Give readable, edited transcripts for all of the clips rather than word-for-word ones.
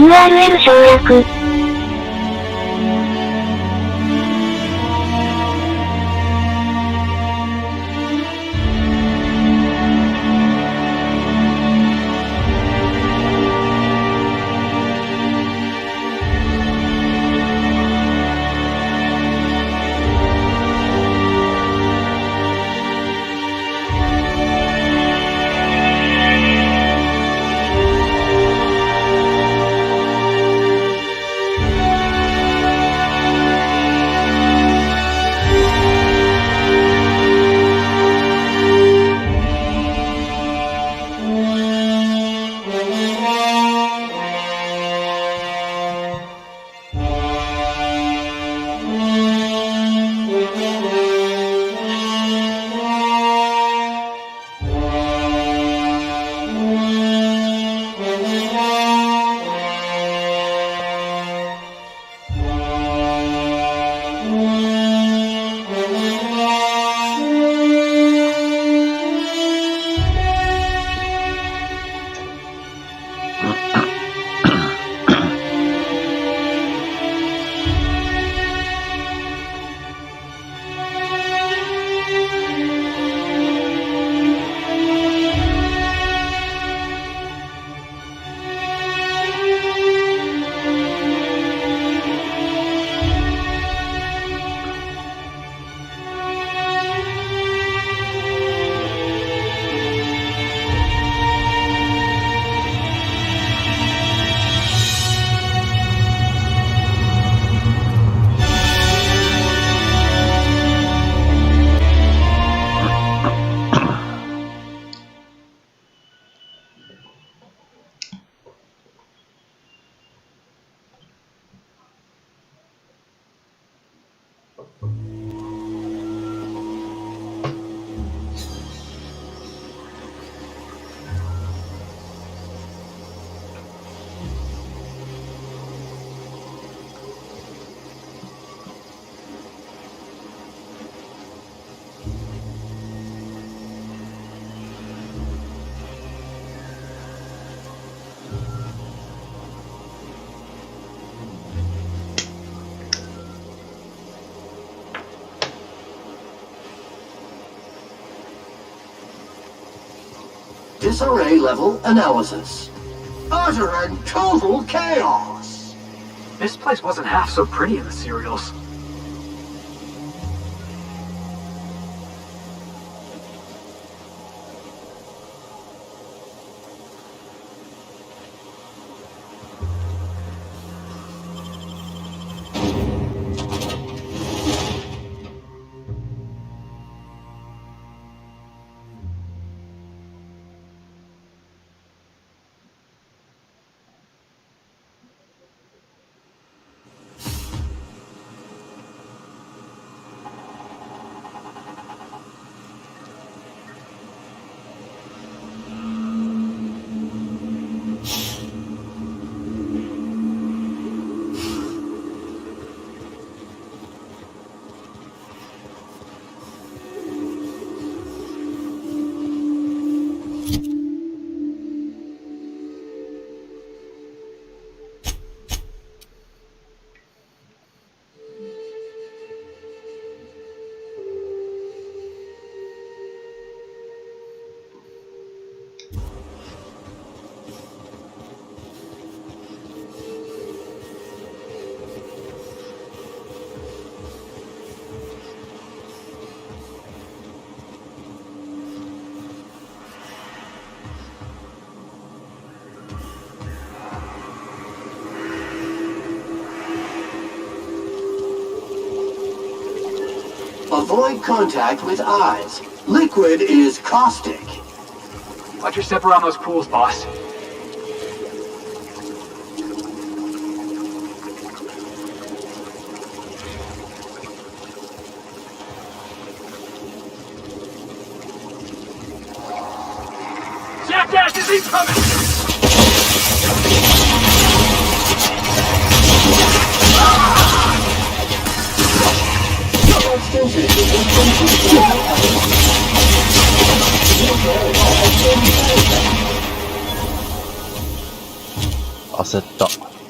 URL 省略。Disarray level analysis. Utter and total chaos! This place wasn't half so pretty in the serials. Avoid contact with eyes. Liquid is caustic. Watch your step around those pools, boss. Jackass is incoming!焦った。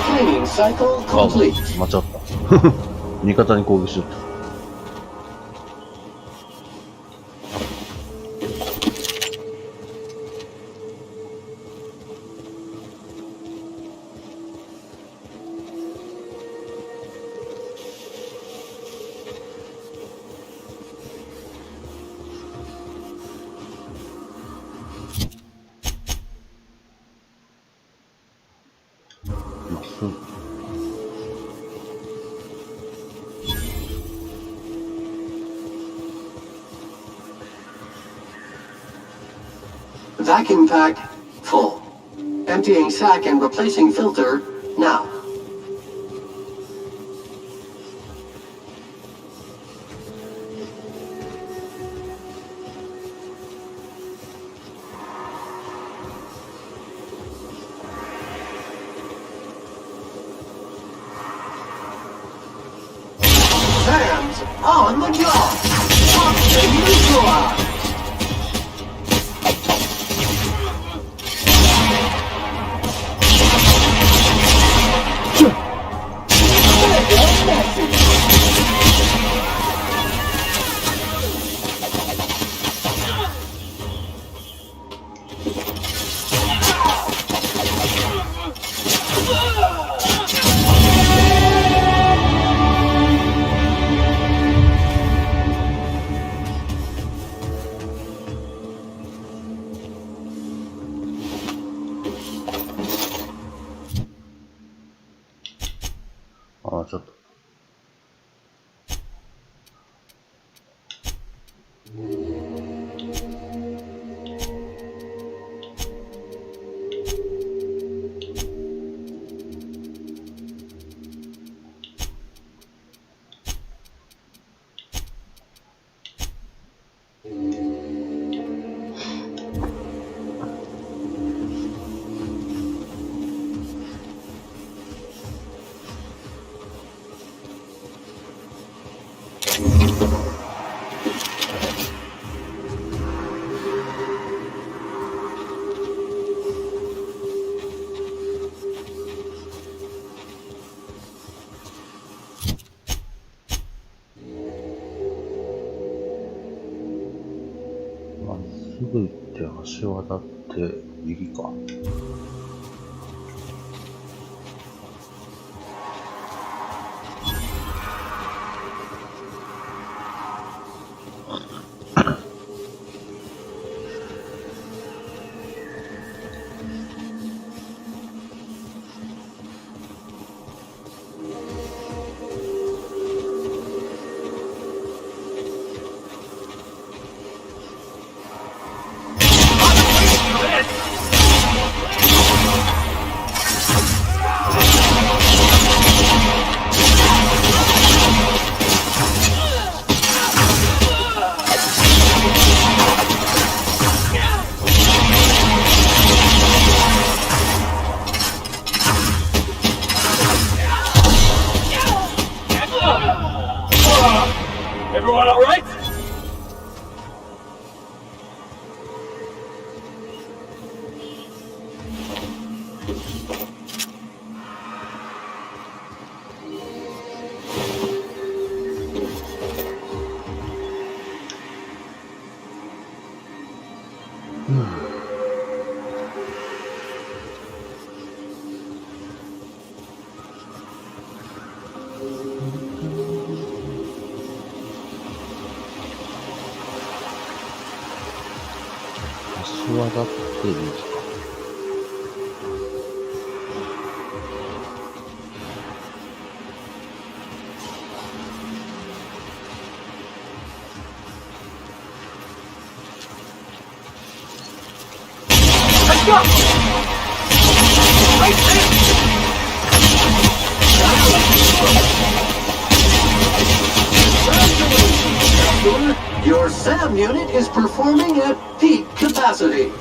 Cleaning cycle complete. 間違った。味方に攻撃しよった。まっすぐ。Vacuum pack full. Emptying sack and replacing filter now. Sam's on the job. Option neutralized.ああ、ちょっと。まっすぐ行って橋渡って右か。Everyone all right?橋渡って右か。Let's go! Right there! Your SAM unit is performing at peak capacity.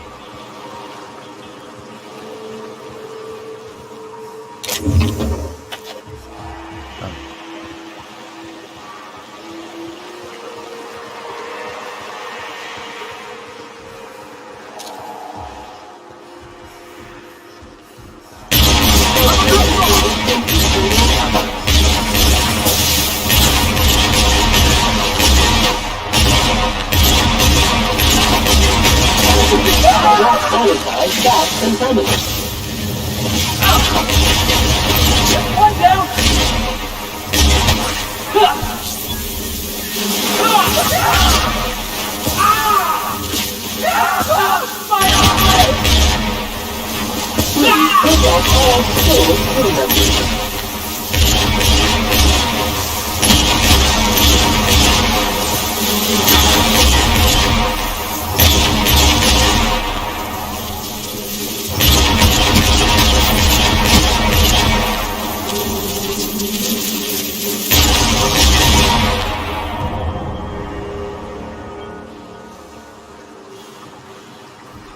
contaminants. One down! Please pick up all stolen crew members.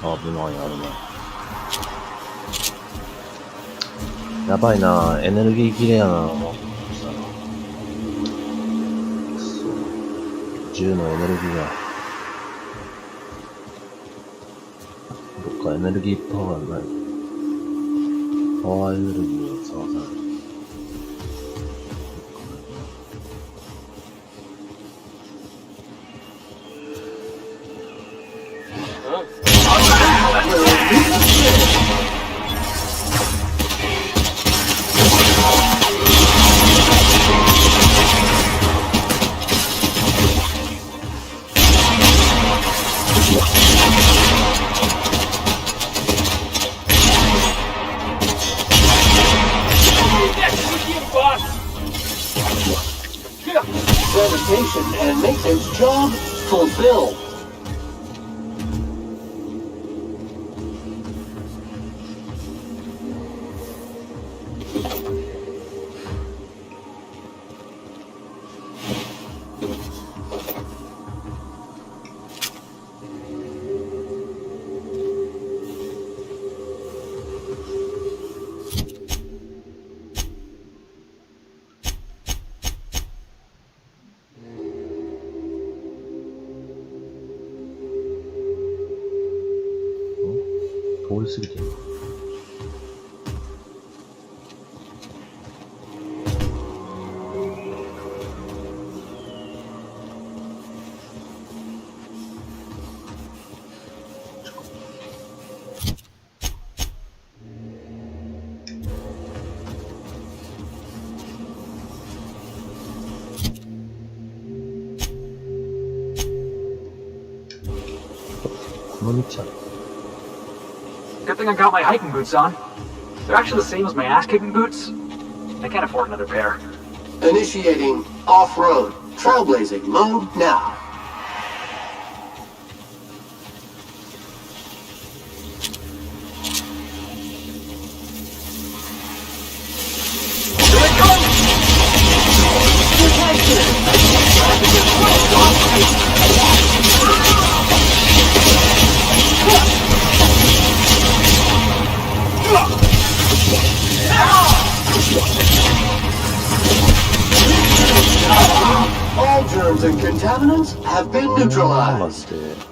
危ない危ない。やばいな、エネルギー切れやな。そう銃のエネルギーが。どっかエネルギーパワーない。パワーエネルギーを探さない。Sanitation and maintenance job fulfilled.通り過ぎてる。この道ある。Good thing I got my hiking boots on. They're actually the same as my ass-kicking boots. I can't afford another pair. Initiating off-road trailblazing mode now. Here it All germs and contaminants have been マ neutralized. ジで。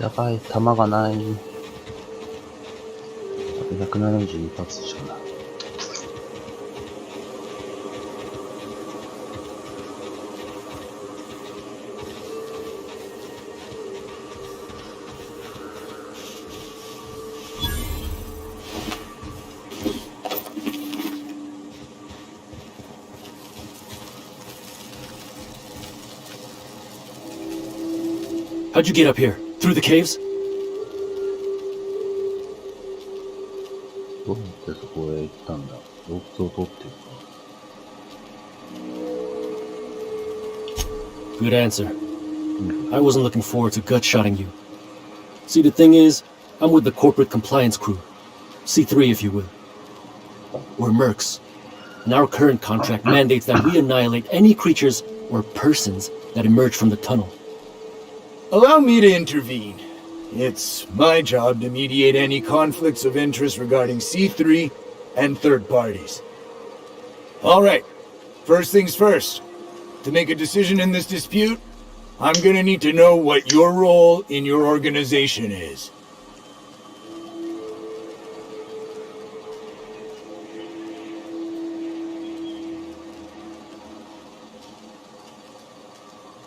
やばい、弾がない。あと172発しかない。How'd you get up here? Through the caves? どうやってそこへ行ったんだ。洞窟を通っていく Good answer. I wasn't looking forward to gut-shotting you. See, the thing is, I'm with the corporate compliance crew. C3, if you will. We're mercs. And our current contract mandates that we annihilate any creatures or persons that emerge from the tunnel. Allow me to intervene. It's my job to mediate any conflicts of interest regarding C3 and third parties. Alright, first things first. To make a decision in this dispute, I'm gonna need to know what your role in your organization is.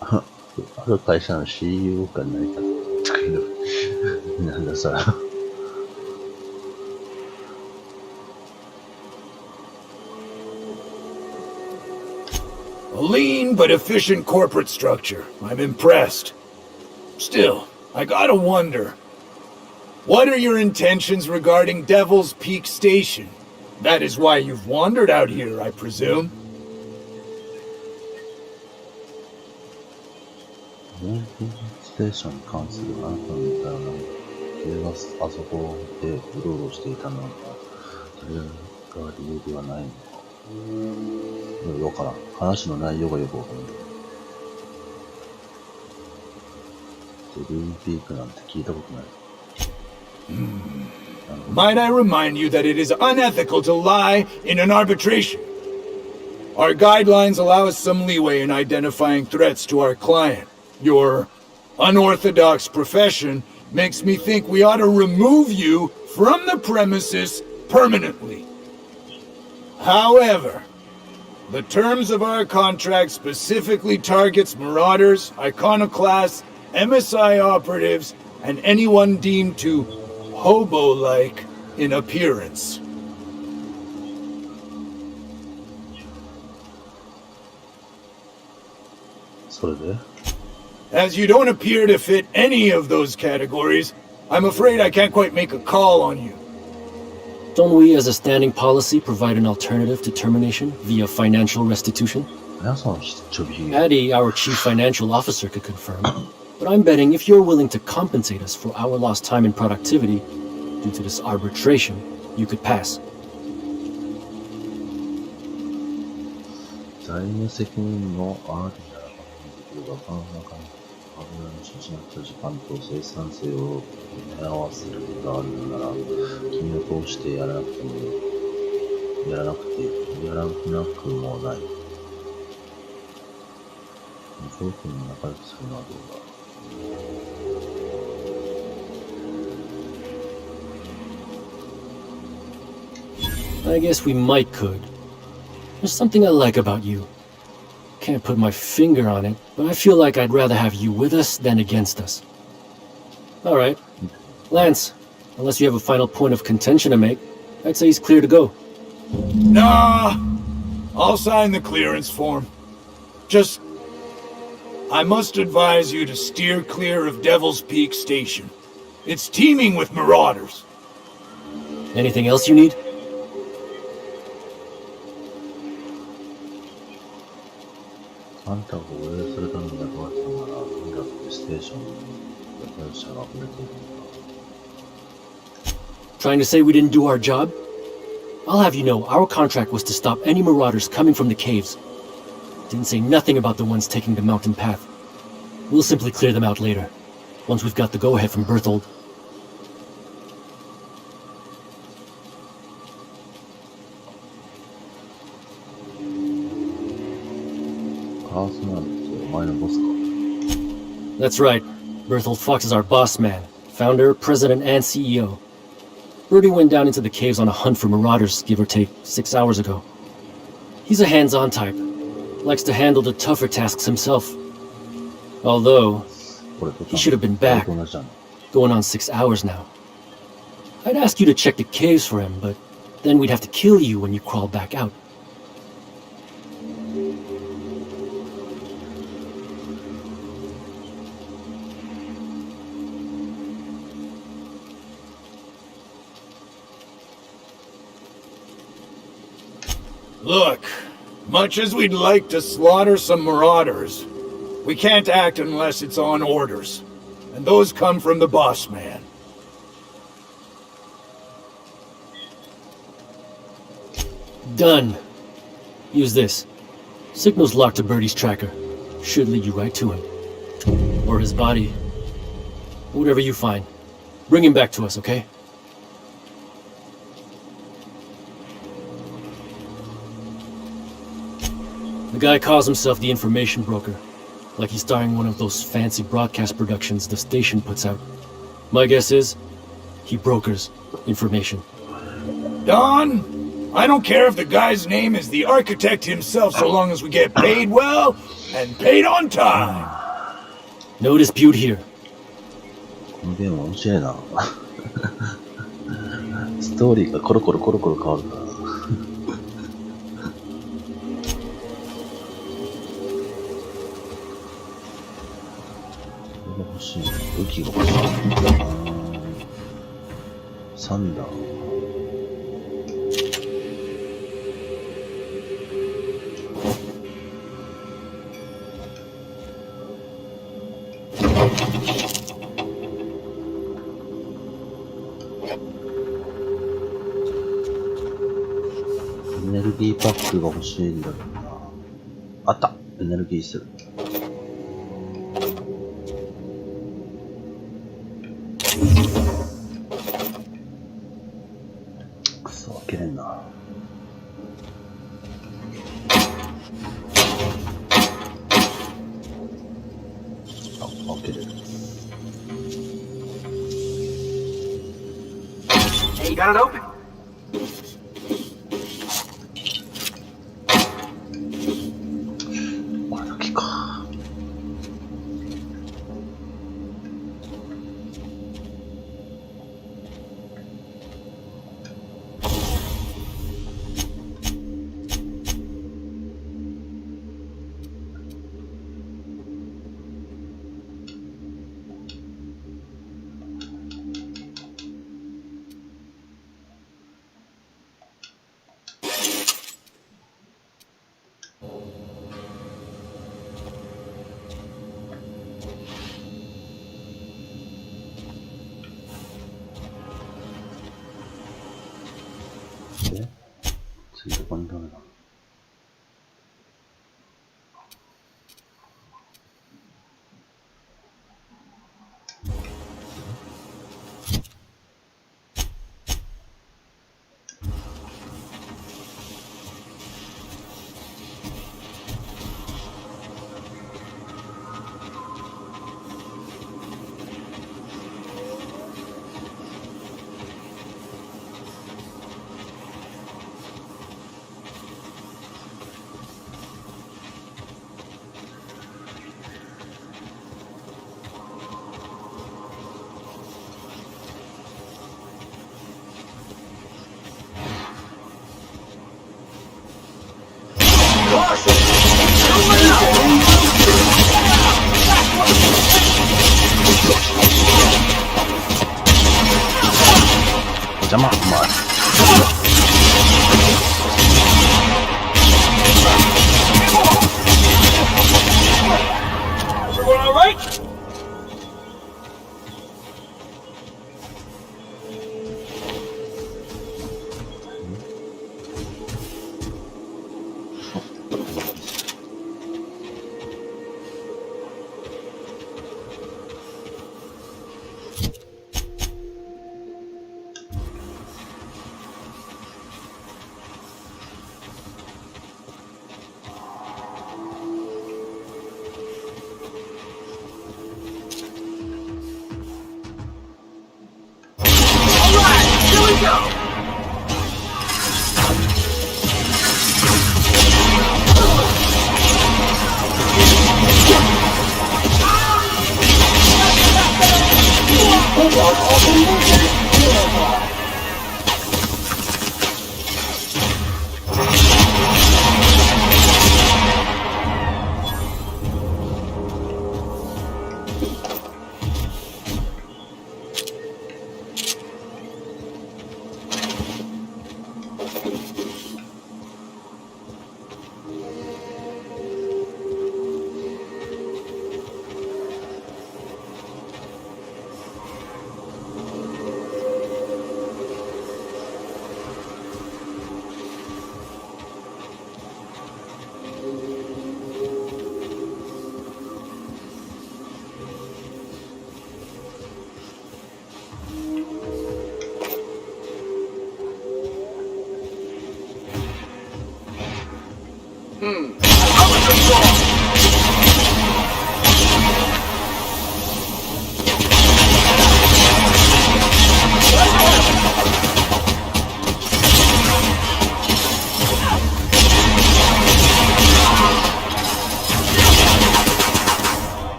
Huh. ある会社の CEO かになりたいけど、なんだそれ。A lean but efficient corporate structure. I'm impressed. Still, I gotta wonder. What are your intentions regarding Devil's Peak Station? That is why you've wandered out here, I presume. ステーションに関するあなたの見たら何か、君があそこでうろうろしていたのは、それが理由ではないのか。よくわからん。話の内容がよくわからん。デルーピークなんて聞いたことない。Might I remind you that it is unethical to lie in an arbitration? Our guidelines allow us some leeway in identifying threats to our client. Your unorthodox profession makes me think we ought to remove you from the premises permanently. However, the terms of our contract specifically targets marauders, iconoclasts, MSI operatives, and anyone deemed to hobo-like in appearance. それで As you don't appear to fit any of those categories, I'm afraid I can't quite make a call on you. Don't we, as a standing policy, provide an alternative to termination via financial restitution? 皆さんちょびひげ Patty, our chief financial officer, could confirm. But I'm betting if you're willing to compensate us for our lost time and productivity due to this arbitration, you could pass. 財務責任のありならば、できるが、この中に油の初心と時間と生産性を見合わせる気があるのなら、君を通してやらなくてもいい。やらなくもない。ジョー君に仲良くするのはどうだ I guess we might could. There's something I like about you. Can't put my finger on it, but I feel like I'd rather have you with us than against us. Alright. Lance, unless you have a final point of contention to make, I'd say he's clear to go. Nah, I'll sign the clearance form. Just, I must advise you to steer clear of Devil's Peak Station. It's teeming with marauders. Anything else you need? あんたが護衛するために雇われたなら、とにかくステーションに戦車が溢れているのだ。Trying to say we didn't do our job? I'll have you know, our contract was to stop any marauders coming from the caves. Didn't say nothing about the ones taking the mountain path. We'll simply clear them out later, once we've got the go-ahead from Berthold. パーソナリってお前のボスか。 That's right. Berthold Fox is our boss man, founder, president, and CEO. Bertie went down into the caves on a hunt for marauders, give or take, 6 hours ago. He's a hands-on type. Likes to handle the tougher tasks himself. Although, he should have been back. Going on 6 hours now. I'd ask you to check the caves for him, but then we'd have to kill you when you crawl back out. Look, much as we'd like to slaughter some marauders, we can't act unless it's on orders. And those come from the boss man. Done. Use this. Signal's locked to Bertie's tracker. Should lead you right to him. Or his body. Whatever you find. Bring him back to us, okay? The guy calls himself the information broker. Like he's starring one of those fancy broadcast productions the station puts out. My guess is, he brokers information. Don, I don't care if the guy's name is the architect himself so long as we get paid well and paid on time. No dispute here. このゲーム面白いな。ストーリーがコロコロ変わるから。欲しい。武器が欲しい。サンダー。エネルギーパックが欲しいんだけどな。あった。エネルギーセル。くそ、開けれんな。あ、開けれる。Hey, you got it open?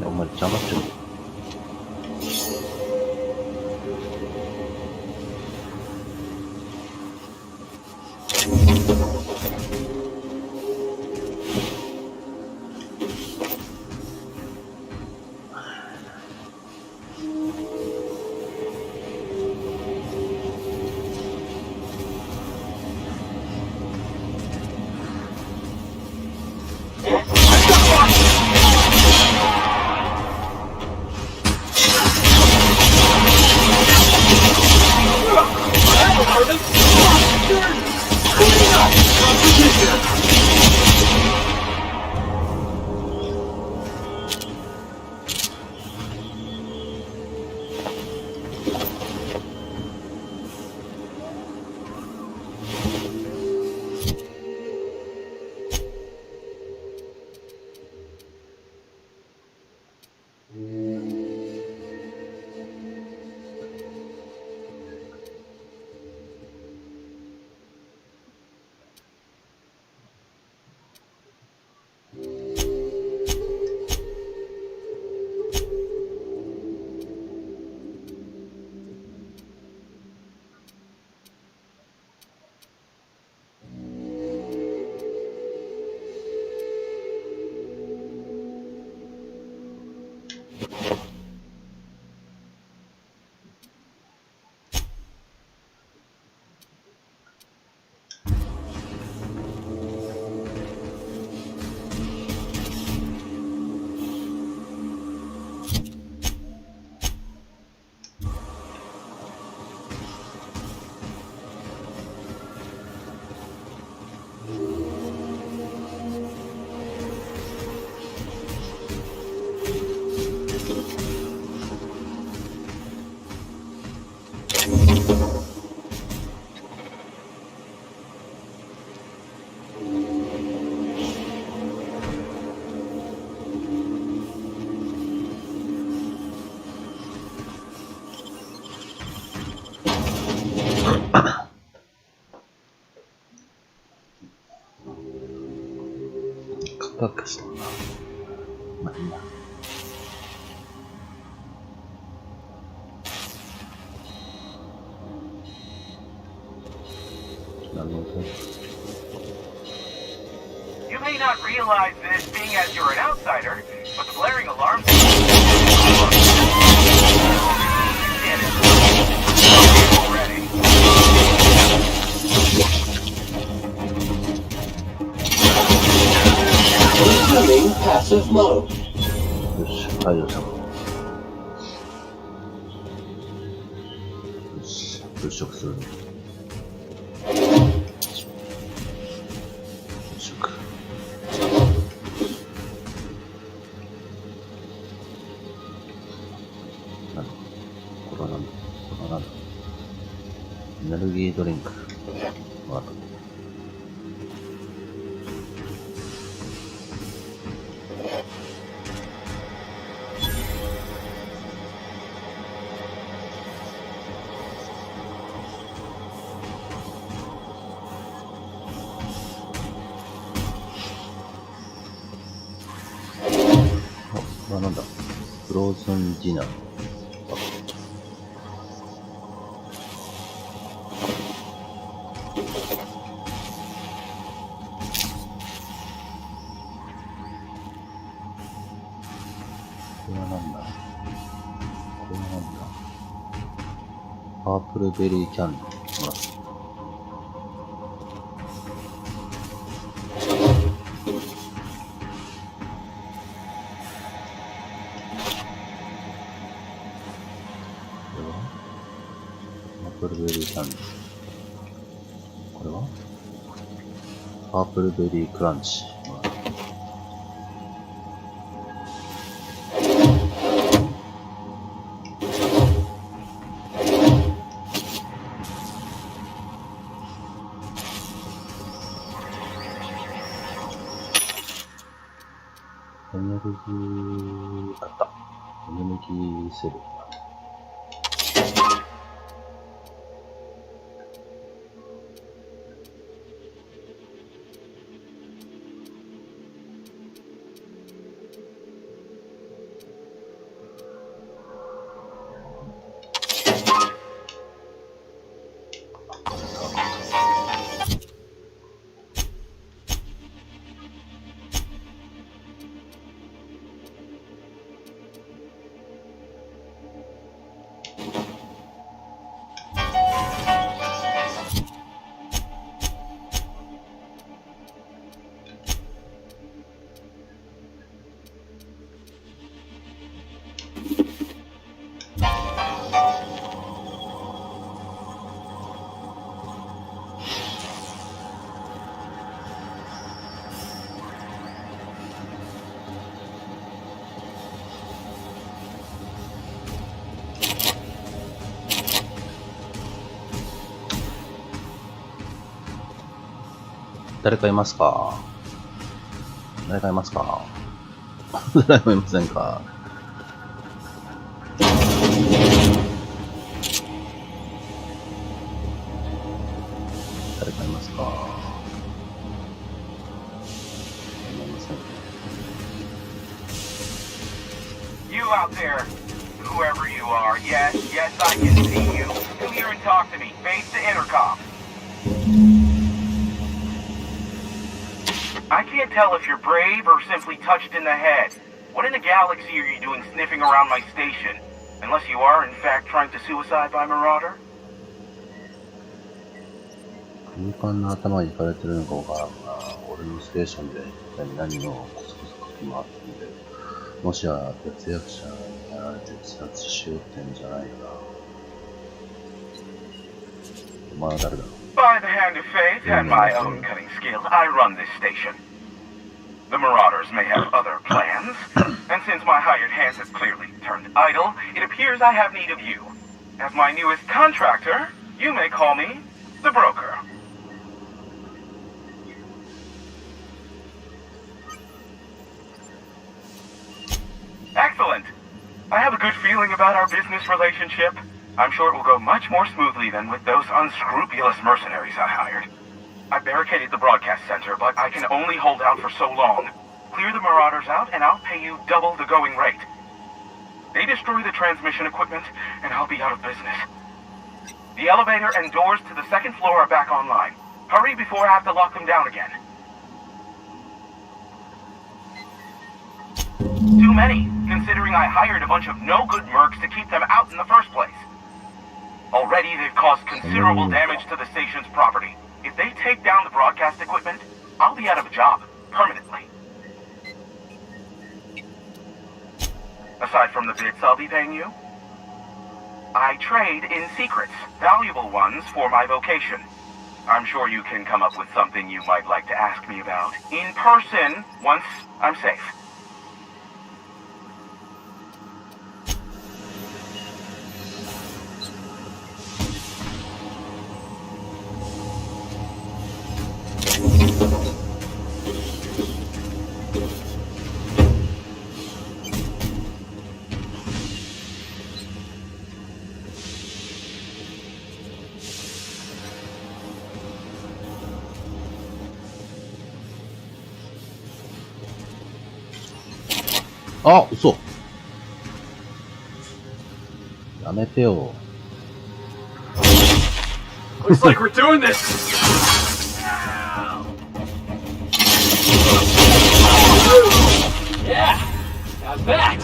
お前邪魔っちゃう。カクしたな。まあいいや。You may not realize this being as you're an outsider, but the blaring alarm already. Resuming passive mode. よし、排除した。よし、物色する。物色。なんだこれはなんだこれはなんだエネルギードリンク。わかった。れはなんだ、フローズンディナー。これはなんだ、これはなんだ、パープルベリーキャンディー。パープルベリーキャンディー。これはパープルベリークランチ。エネルギー、あった。エネルギーセル。誰かいますか？誰かいますか？誰もいませんか？誰かいますか？いません。 You out there, whoever you are, yes, I can see you. Come here and talk to me. Face the intercom. I can't tell if you're brave or simply touched in the head. What in the galaxy are you doing sniffing around my station? Unless you are, in fact, trying to suicide by Marauder? 空間の頭に行かれてるのかわからんが、俺のステーションで一体何をコツコツ書き回ってんだよ。もしや別役者にやられて自殺しようってんじゃないか。お前は誰だ？ By the hand of faith and my own cutting skill, I run this station. The Marauders may have other plans, and since my hired hands have clearly turned idle, it appears I have need of you. As my newest contractor, you may call me the Broker. Excellent. I have a good feeling about our business relationship. I'm sure it will go much more smoothly than with those unscrupulous mercenaries I hired. I barricaded the broadcast center, but I can only hold out for so long. Clear the Marauders out, and I'll pay you double the going rate. They destroy the transmission equipment, and I'll be out of business. The elevator and doors to the second floor are back online. Hurry before I have to lock them down again. Too many, considering I hired a bunch of no-good mercs to keep them out in the first place. Already, they've caused considerable damage to the station's property. If they take down the broadcast equipment, I'll be out of a job, permanently. Aside from the bits I'll be paying you, I trade in secrets, valuable ones for my vocation. I'm sure you can come up with something you might like to ask me about in person once I'm safe. Ah, 嘘。やめてよ。Looks like we're doing this! Yeah! Now that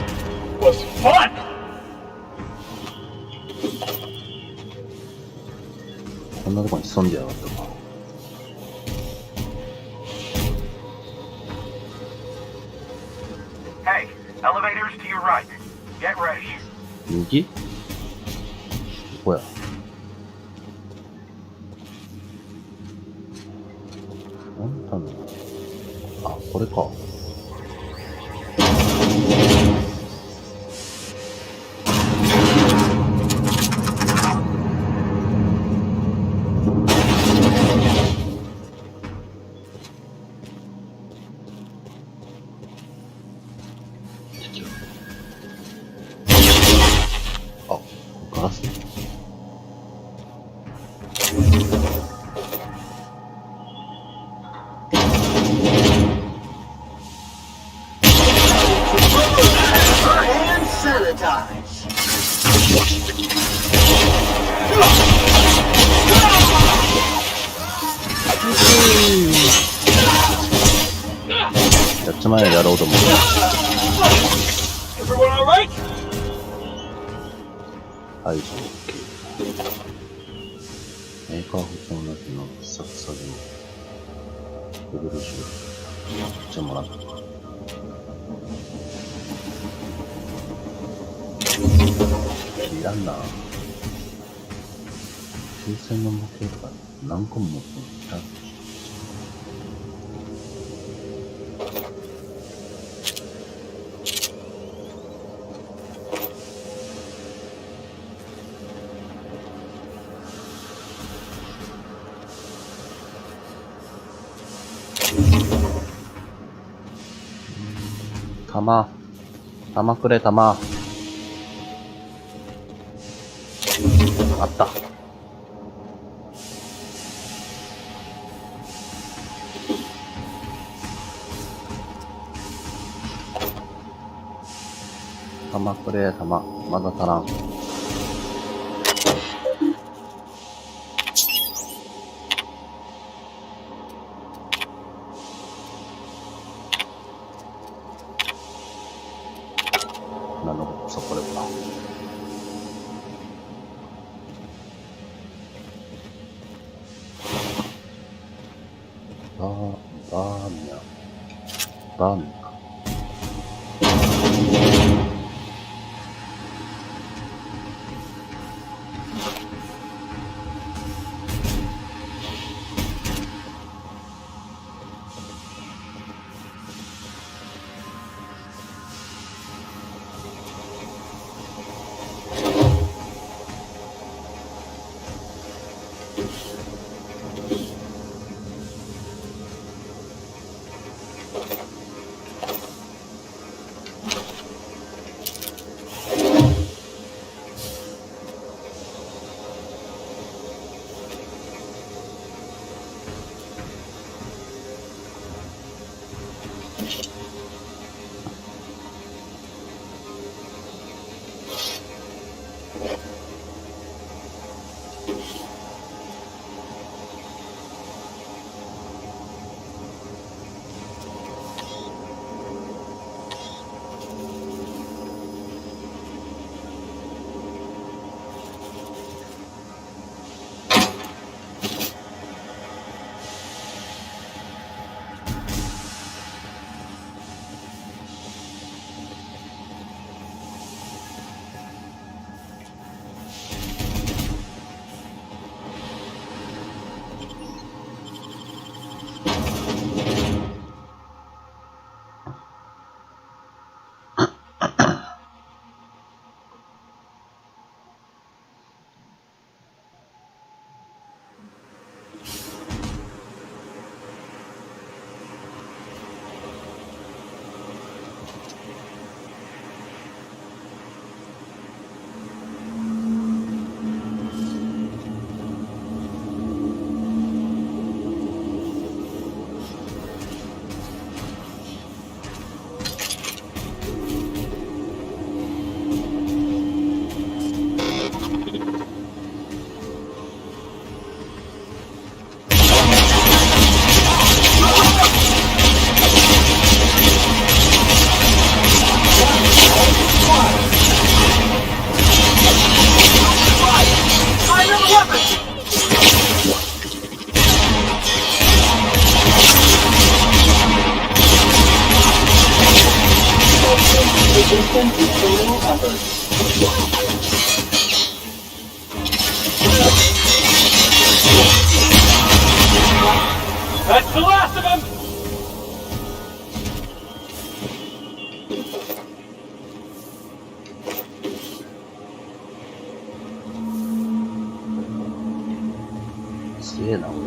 was fun! こんなとこに潜んでやがったか。Hey, elevators to your right. Get ready. 右？どこや？なんだろう。あ、これか。あ、ガラスね。And sanitize. やっちまえやろうと思う。Everyone alright? 排除 OK。メーカー保証なしの必殺作業。レベル10。じゃあもらった。いらんな。風船の模型とか何個も持ってるのいらん。玉くれ玉。あった。玉くれ玉。まだ足らん。なるほど、そこでか。バーミヤンか。System control efforts. That's the last of them!すげえな、俺。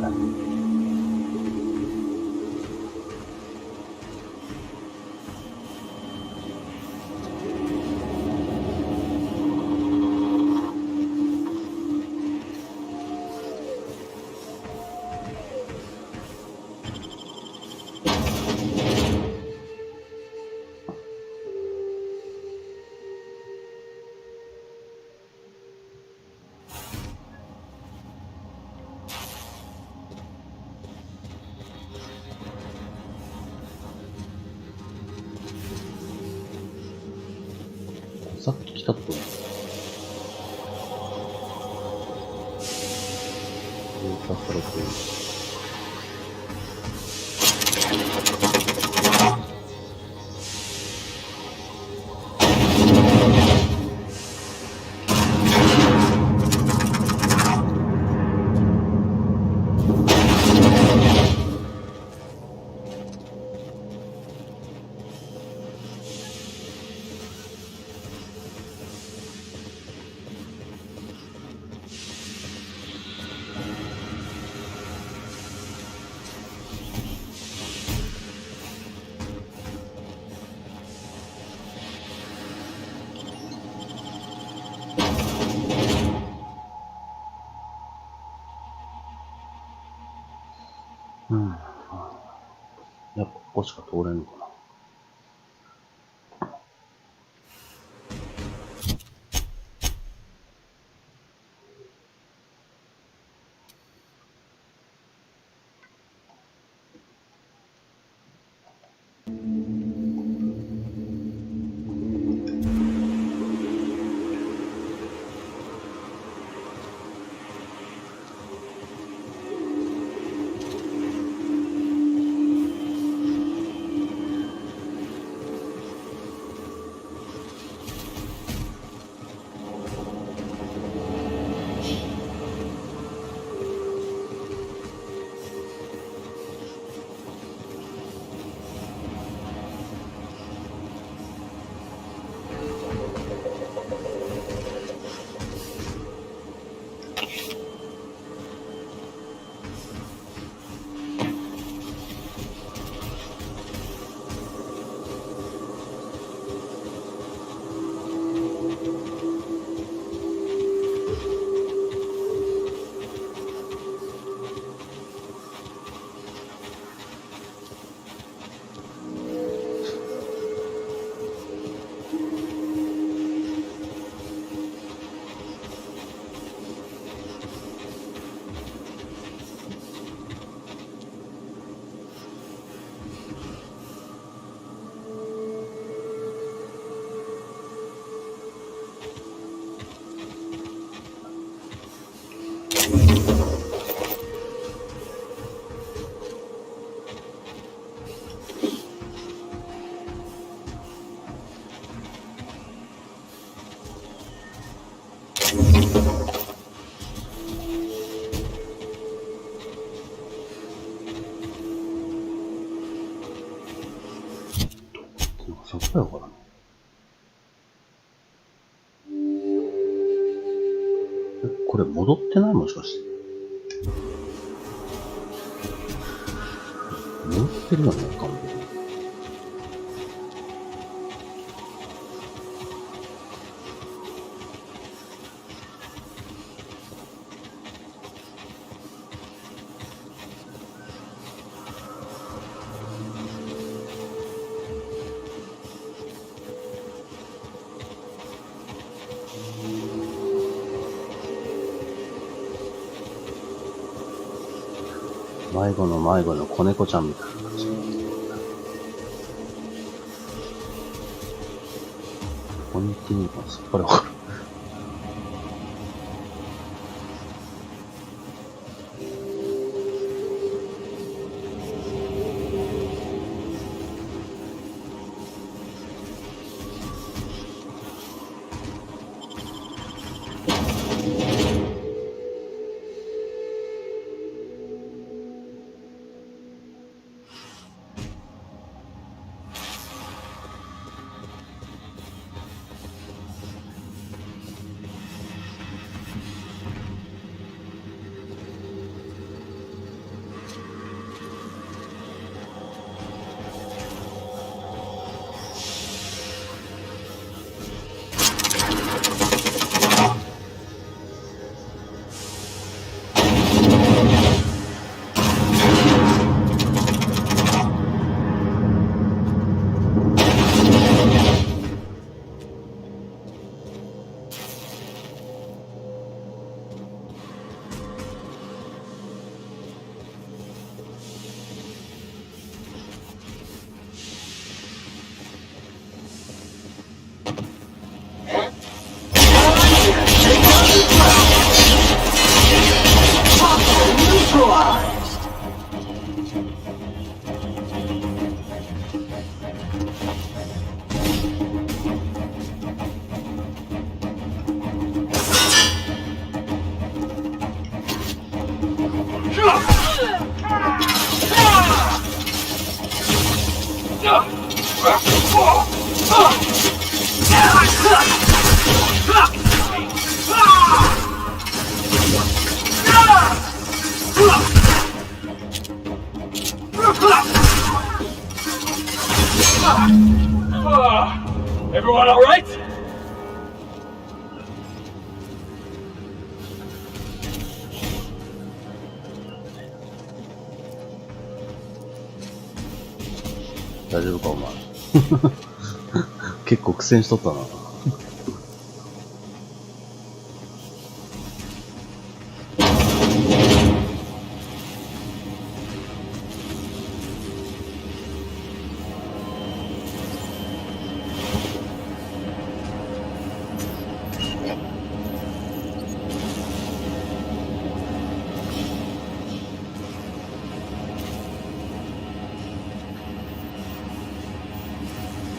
さっき来たところ。だからこう。やっぱここしか通れんのかな。そこやからね。これ戻ってないもしかして。戻ってるよね、完璧に。迷子の子猫ちゃんみたいな感じ。ここに行ってみるか、すっぱりわかる。Everyone all right?大丈夫かお前。結構苦戦しとったな。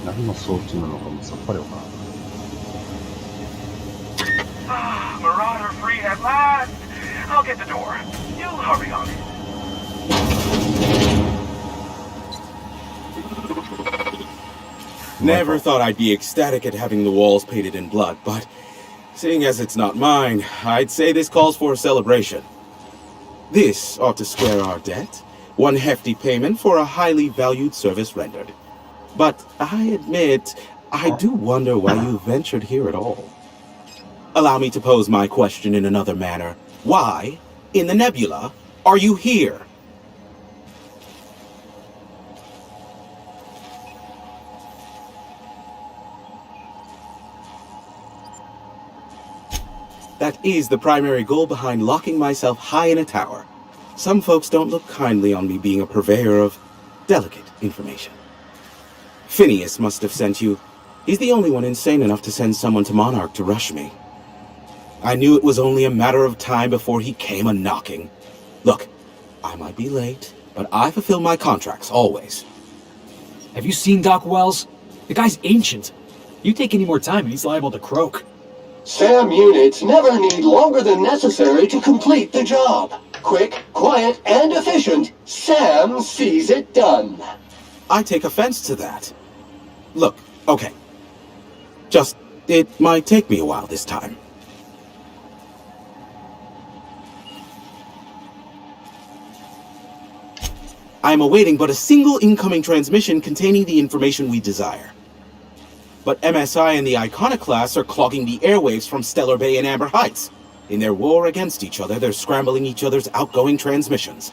何の装置なのかもさっぱりわからん。Ah, Marauder free at last! I'll get the door. You hurry on it. Never thought I'd be ecstatic at having the walls painted in blood, but seeing as it's not mine, I'd say this calls for a celebration. This ought to square our debt. One hefty payment for a highly valued service rendered. But I admit, I do wonder why you ventured here at all. Allow me to pose my question in another manner. Why, in the nebula, are you here? That is the primary goal behind locking myself high in a tower. Some folks don't look kindly on me being a purveyor of delicate information. Phineas must have sent you. He's the only one insane enough to send someone to Monarch to rush me. I knew it was only a matter of time before he came a-knocking. Look, I might be late, but I fulfill my contracts, always. Have you seen Doc Wells? The guy's ancient. You take any more time and he's liable to croak. SAM units never need longer than necessary to complete the job. Quick, quiet, and efficient, SAM sees it done. I take offense to that. Look, okay. Just, it might take me a while this time. I am awaiting but a single incoming transmission containing the information we desire. But MSI and the Iconoclasts are clogging the airwaves from Stellar Bay and Amber Heights. In their war against each other, they're scrambling each other's outgoing transmissions.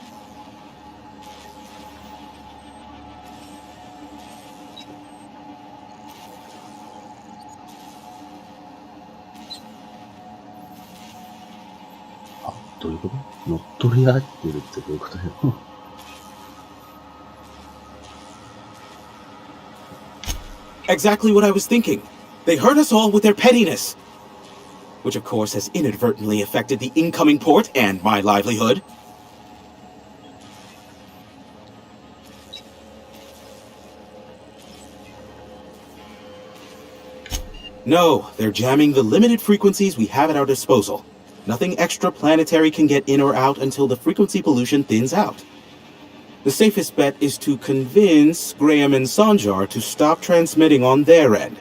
Exactly what I was thinking. They hurt us all with their pettiness. Which of course has inadvertently affected the incoming port and my livelihood. No, they're jamming the limited frequencies we have at our disposal. Nothing extraplanetary can get in or out until the frequency pollution thins out. The safest bet is to convince Graham and Sanjar to stop transmitting on their end.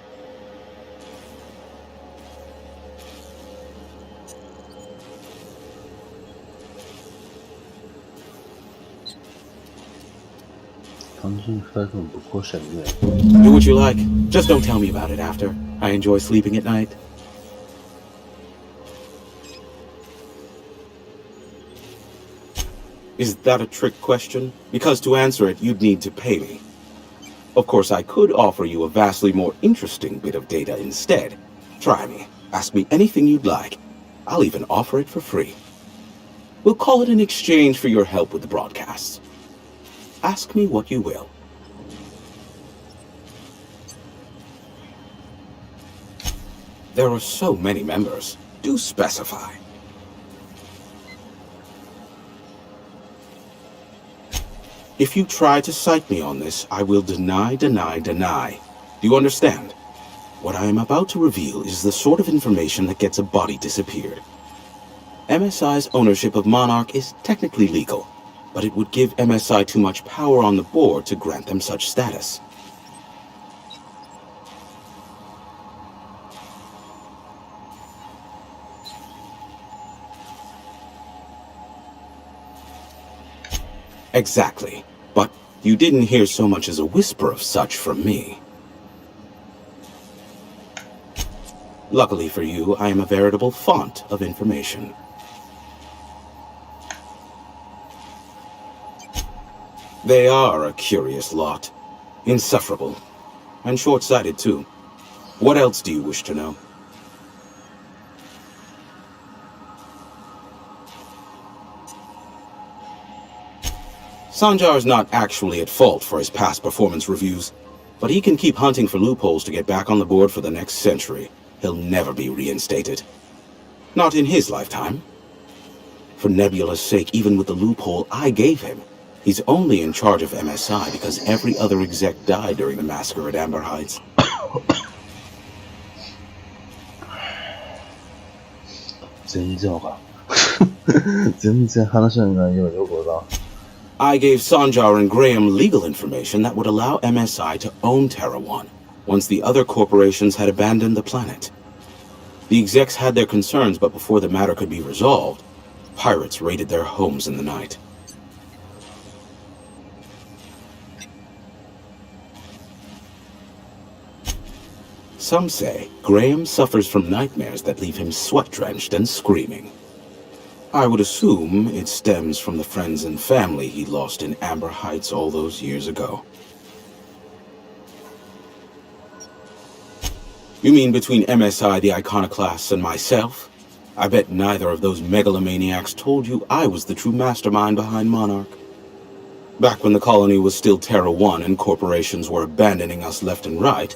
Do what you like. Just don't tell me about it after. I enjoy sleeping at night. Is that a trick question? Because to answer it, you'd need to pay me. Of course, I could offer you a vastly more interesting bit of data instead. Try me. Ask me anything you'd like. I'll even offer it for free. We'll call it an exchange for your help with the broadcasts. Ask me what you will. There are so many members. Do specify. If you try to cite me on this, I will deny. Do you understand? What I am about to reveal is the sort of information that gets a body disappeared. MSI's ownership of Monarch is technically legal, but it would give MSI too much power on the board to grant them such status. Exactly. But You didn't hear so much as a whisper of such from me. Luckily for you, I am a veritable font of information. They are a curious lot. Insufferable. And short-sighted, too. What else do you wish to know? Sanjar's not actually at fault for his past performance reviews, but he can keep hunting for loopholes to get back on the board for the next century. He'll never be reinstated. Not in his lifetime. For Nebula's sake, even with the loophole I gave him, he's only in charge of MSI because every other exec died during the massacre at Amber Heights. 全然わからん。全然話の内容よくわからん。 I gave Sanjar and Graham legal information that would allow MSI to own Terra 1, once the other corporations had abandoned the planet. The execs had their concerns, but before the matter could be resolved, pirates raided their homes in the night. Some say Graham suffers from nightmares that leave him sweat-drenched and screaming. I would assume it stems from the friends and family he lost in Amber Heights all those years ago. You mean between MSI, the Iconoclasts, and myself? I bet neither of those megalomaniacs told you I was the true mastermind behind Monarch. Back when the colony was still Terra 1 and corporations were abandoning us left and right,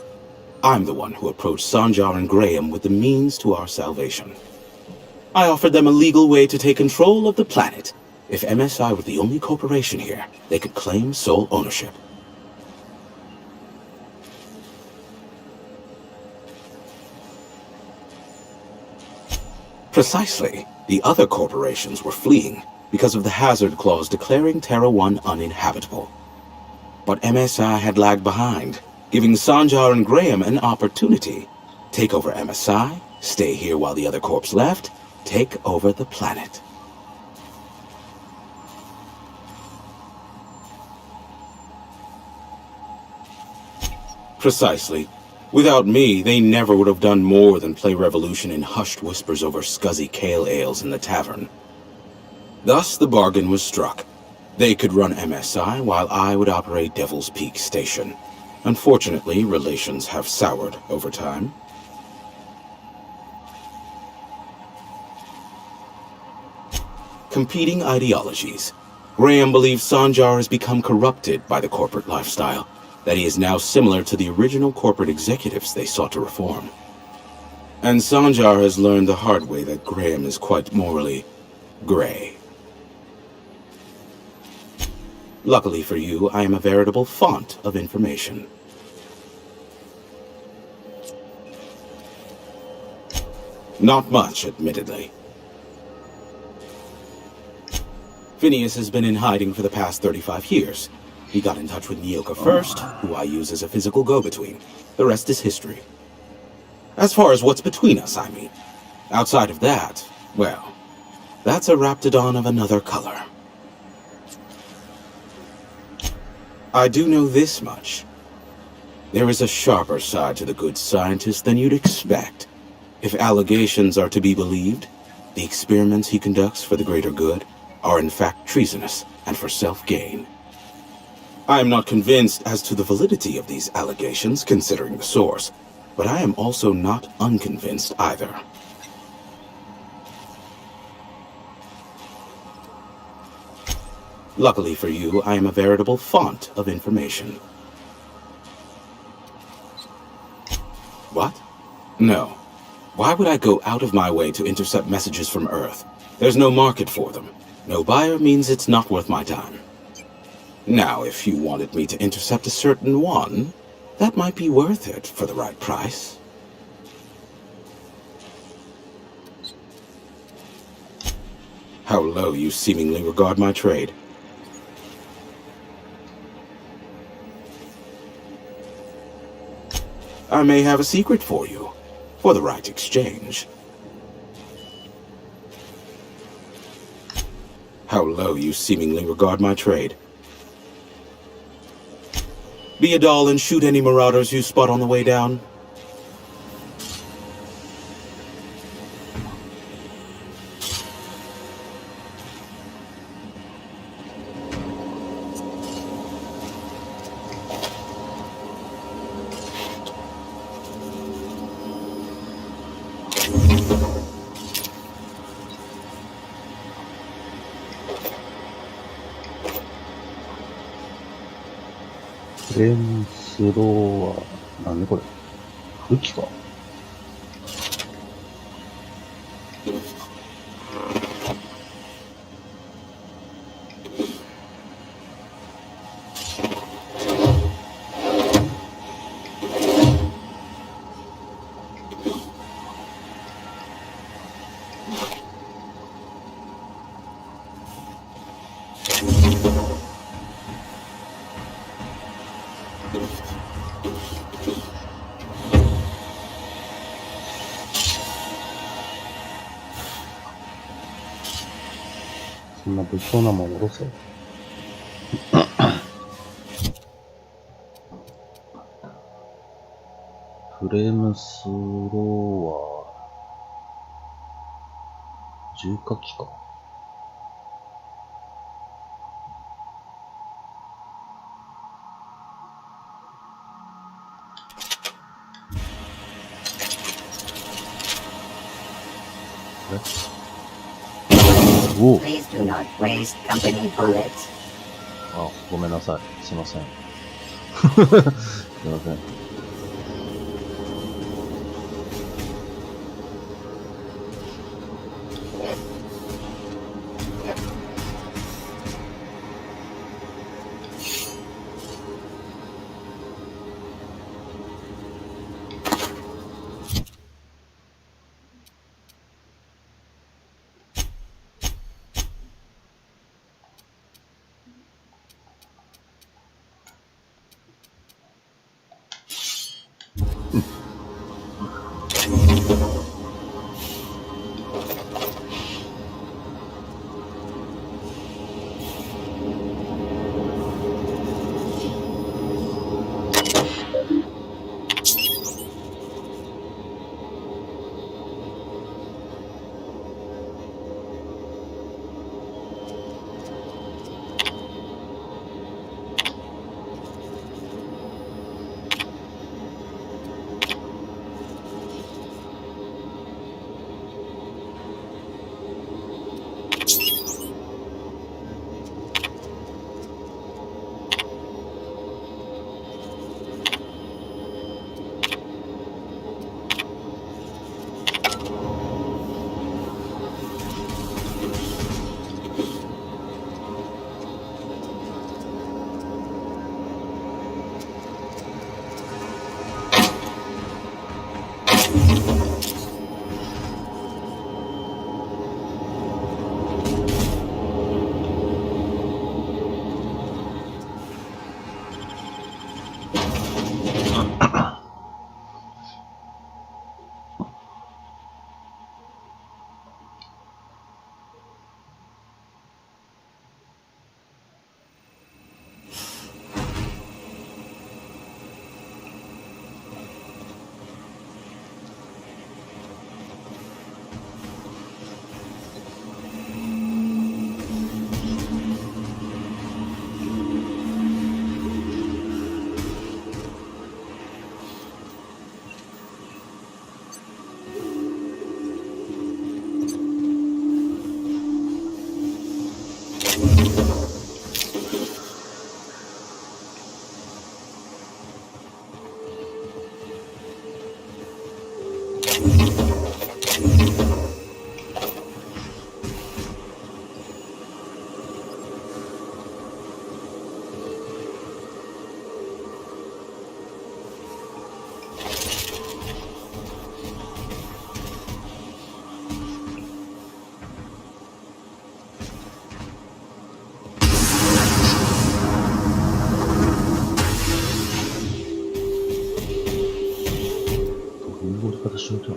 I'm the one who approached Sanjar and Graham with the means to our salvation. I offered them a legal way to take control of the planet. If MSI were the only corporation here, they could claim sole ownership. Precisely. The other corporations were fleeing because of the hazard clause declaring Terra 1 uninhabitable. But MSI had lagged behind, giving Sanjar and Graham an opportunity. Take over MSI, stay here while the other corps left, take over the planet. Precisely. Without me, they never would have done more than play Revolution in hushed whispers over scuzzy kale ales in the tavern. Thus, the bargain was struck. They could run MSI while I would operate Devil's Peak Station. Unfortunately, relations have soured over time. Competing ideologies. Graham believes Sanjar has become corrupted by the corporate lifestyle, that he is now similar to the original corporate executives they sought to reform. And Sanjar has learned the hard way that Graham is quite morally gray. Luckily for you, I am a veritable font of information. Not much, admittedly. Phineas has been in hiding for the past 35 years. He got in touch with Nyoka first, who I use as a physical go-between. The rest is history. As far as what's between us, I mean. Outside of that, well, that's a Raptidon of another color. I do know this much. There is a sharper side to the good scientist than you'd expect. If allegations are to be believed, the experiments he conducts for the greater good are in fact treasonous and for self-gain. I am not convinced as to the validity of these allegations, considering the source, but I am also not unconvinced either. Luckily for you, I am a veritable font of information. What? No. Why would I go out of my way to intercept messages from Earth? There's no market for them. No buyer means it's not worth my time. Now, if you wanted me to intercept a certain one, that might be worth it for the right price. How low you seemingly regard my trade. I may have a secret for you, for the right exchange. How low you seemingly regard my trade. Be a doll and shoot any marauders you spot on the way down.フレームスローは、なんでこれ武器か。そんな物騒なもん下ろせ。フレームスローは、重火器か。おお。Please do not waste company bullets. あ、ごめんなさい。すいません。すいません。しようと。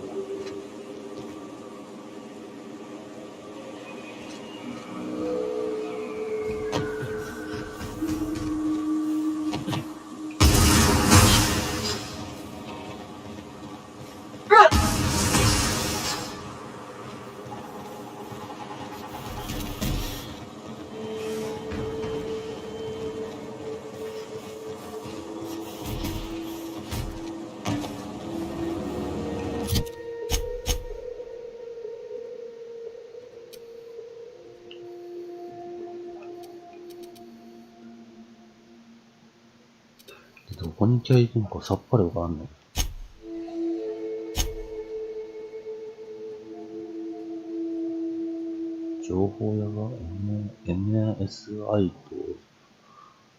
どこに行きゃいいのかさっぱりわかんない。情報屋が NSI と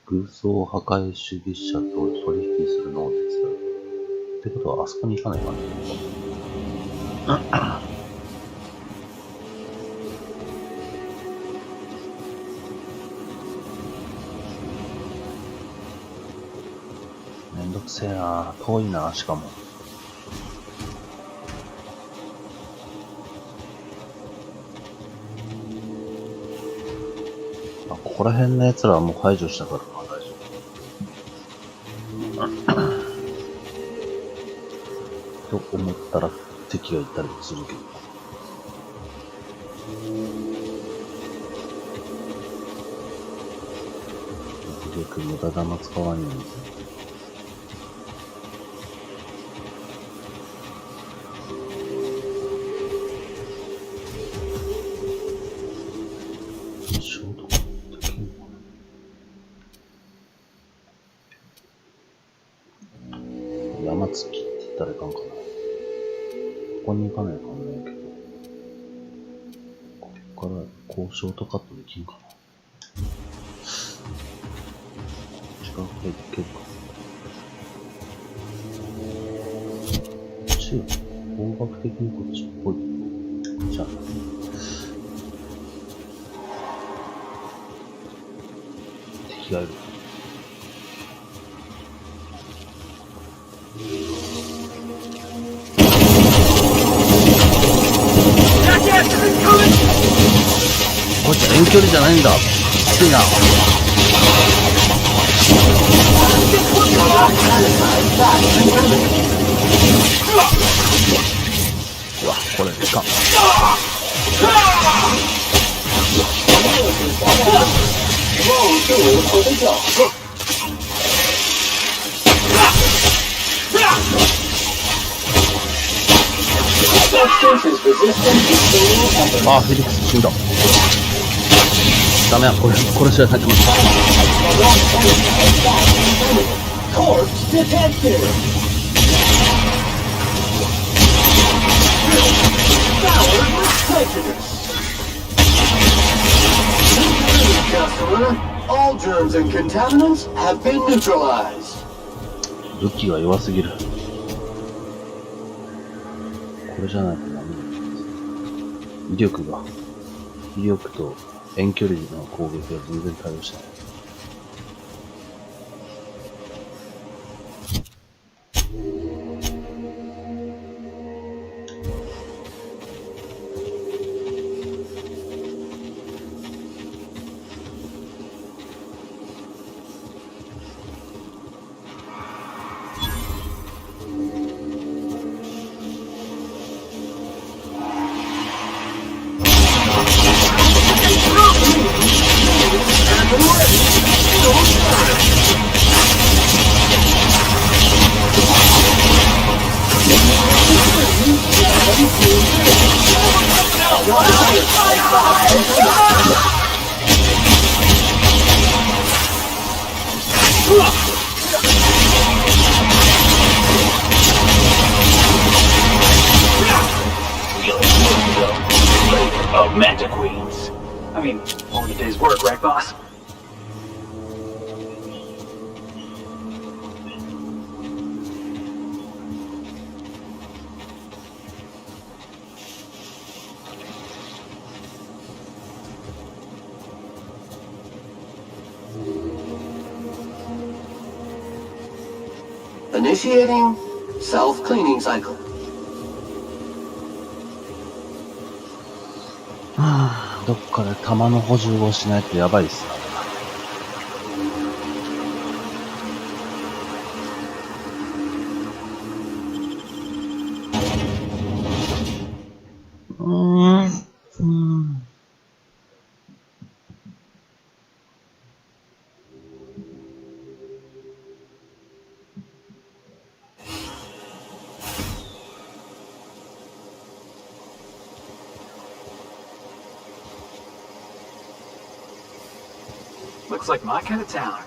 偶像破壊主義者と取引するのを手伝う。ってことはあそこに行かないかな。めんどくせえな、遠いな、しかも。あ、ここら辺の奴らはもう排除したからな、大丈夫。と思ったら敵がいたりもするけど。結局無駄玉使わんように。山付きって言ったらいかんかな。ここに行かないかんないけど。ここからこうショートカットできんかな。近くで行けるか。こっちよ。方角的にこっちっぽい。じゃあ。敵がいる。こっち遠距離じゃないんだ。きついな。うわ、これいかん。あ、フェリックス死んだ。ダメや、これ殺しはされてます。All germs and contaminants have been neutralized. 武器が弱すぎる。これじゃないとダメだ。威力と遠距離の攻撃は全然対応しない。Oh, Manta Queens. I mean, only a day's work, right, boss? Initiating self-cleaning cycle. どっかで弾の補充をしないとやばいっす。Looks like my kind of town.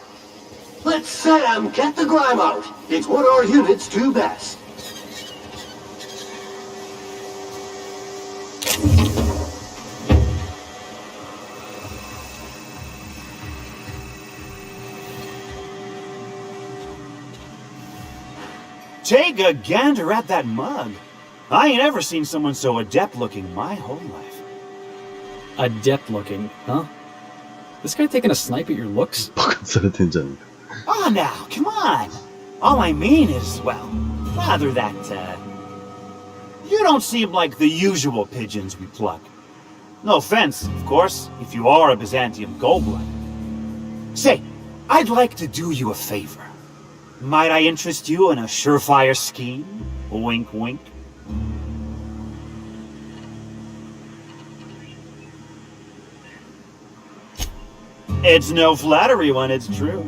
Let Sam get the grime out. It's what our units do best. Take a gander at that mug. I ain't ever seen someone so adept looking my whole life. Adept looking, huh? This guy taking a snipe at your looks? バカにされてんじゃねえか。 Oh, now, come on. All I mean is, well, rather that, you don't seem like the usual pigeons we pluck. No offense, of course, if you are a Byzantium goldblood. Say, I'd like to do you a favor. Might I interest you in a surefire scheme? Wink, wink. It's no flattery when it's true.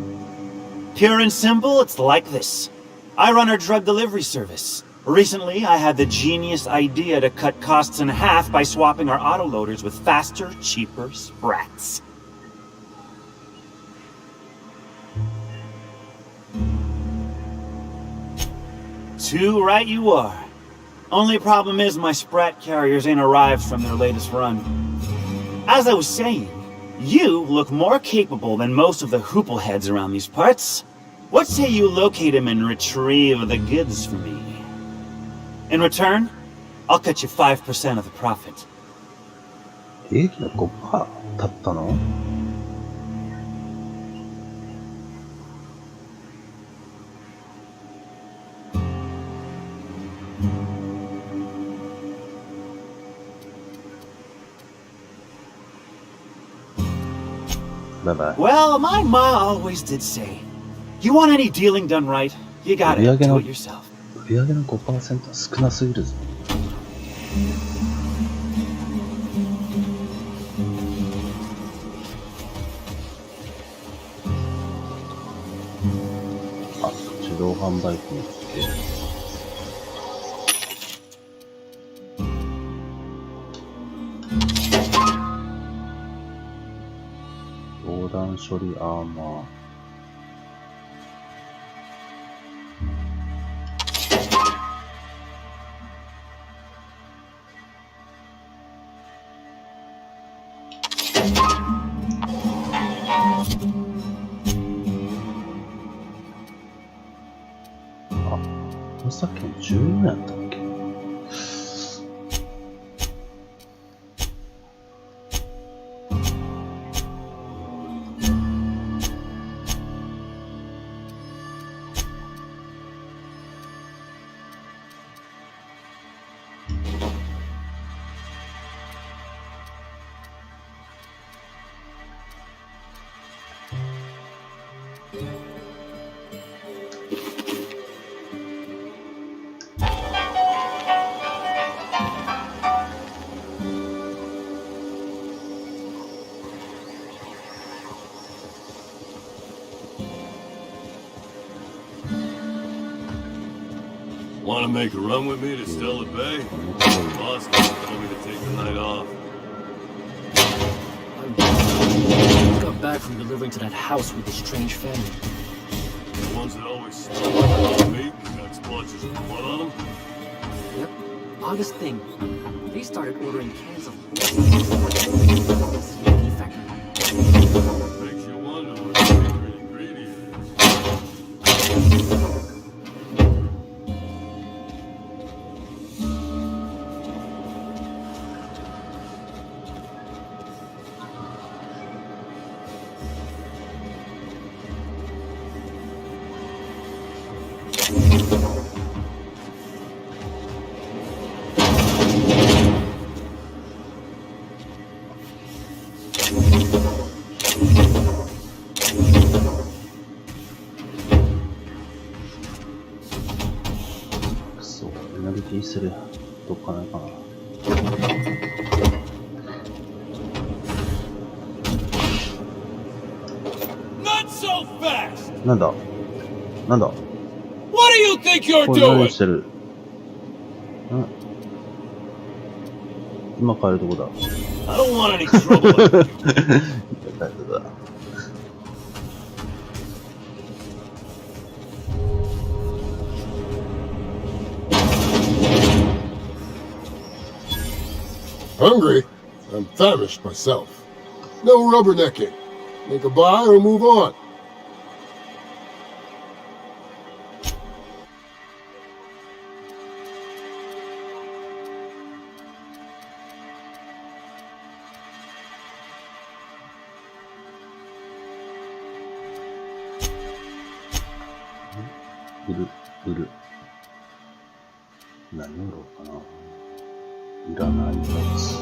Pure and simple, it's like this. I run our drug delivery service. Recently, I had the genius idea to cut costs in half by swapping our autoloaders with faster, cheaper sprats. Too right you are. Only problem is my sprat carriers ain't arrived from their latest run. As I was saying, you look more capable than most of the hoople heads around these parts. What say you locate him and retrieve the goods for me? In return, I'll cut you 5% of the profit. 利益が 5% だったの？Bye-bye. Well, my ma always did say, you want any dealing done right, you gotta do it yourself. 売上の 5% は少なすぎるぞ。あ、自動販売機に行って。防弾処理アーマー。あ、さっきの14やったっけ？Want to make a run with me to Stella Bay? Boss told me to take the night off. I got back from delivering to that house with the strange family. The ones that always stop on me, got splotches of blood on them? Yep. Oddest thing. They started ordering cans of horses. Makes you wonder what the secret ingredient is.するどっかないかな。なんだなんだ。 What do you think you're これ何 doing? してる。今帰るとこだ。 I don't want any trouble. だだだ Hungry? I'm famished myself. No rubbernecking. Make a buy or move on.売る。何売ろうかな。いらないやつ。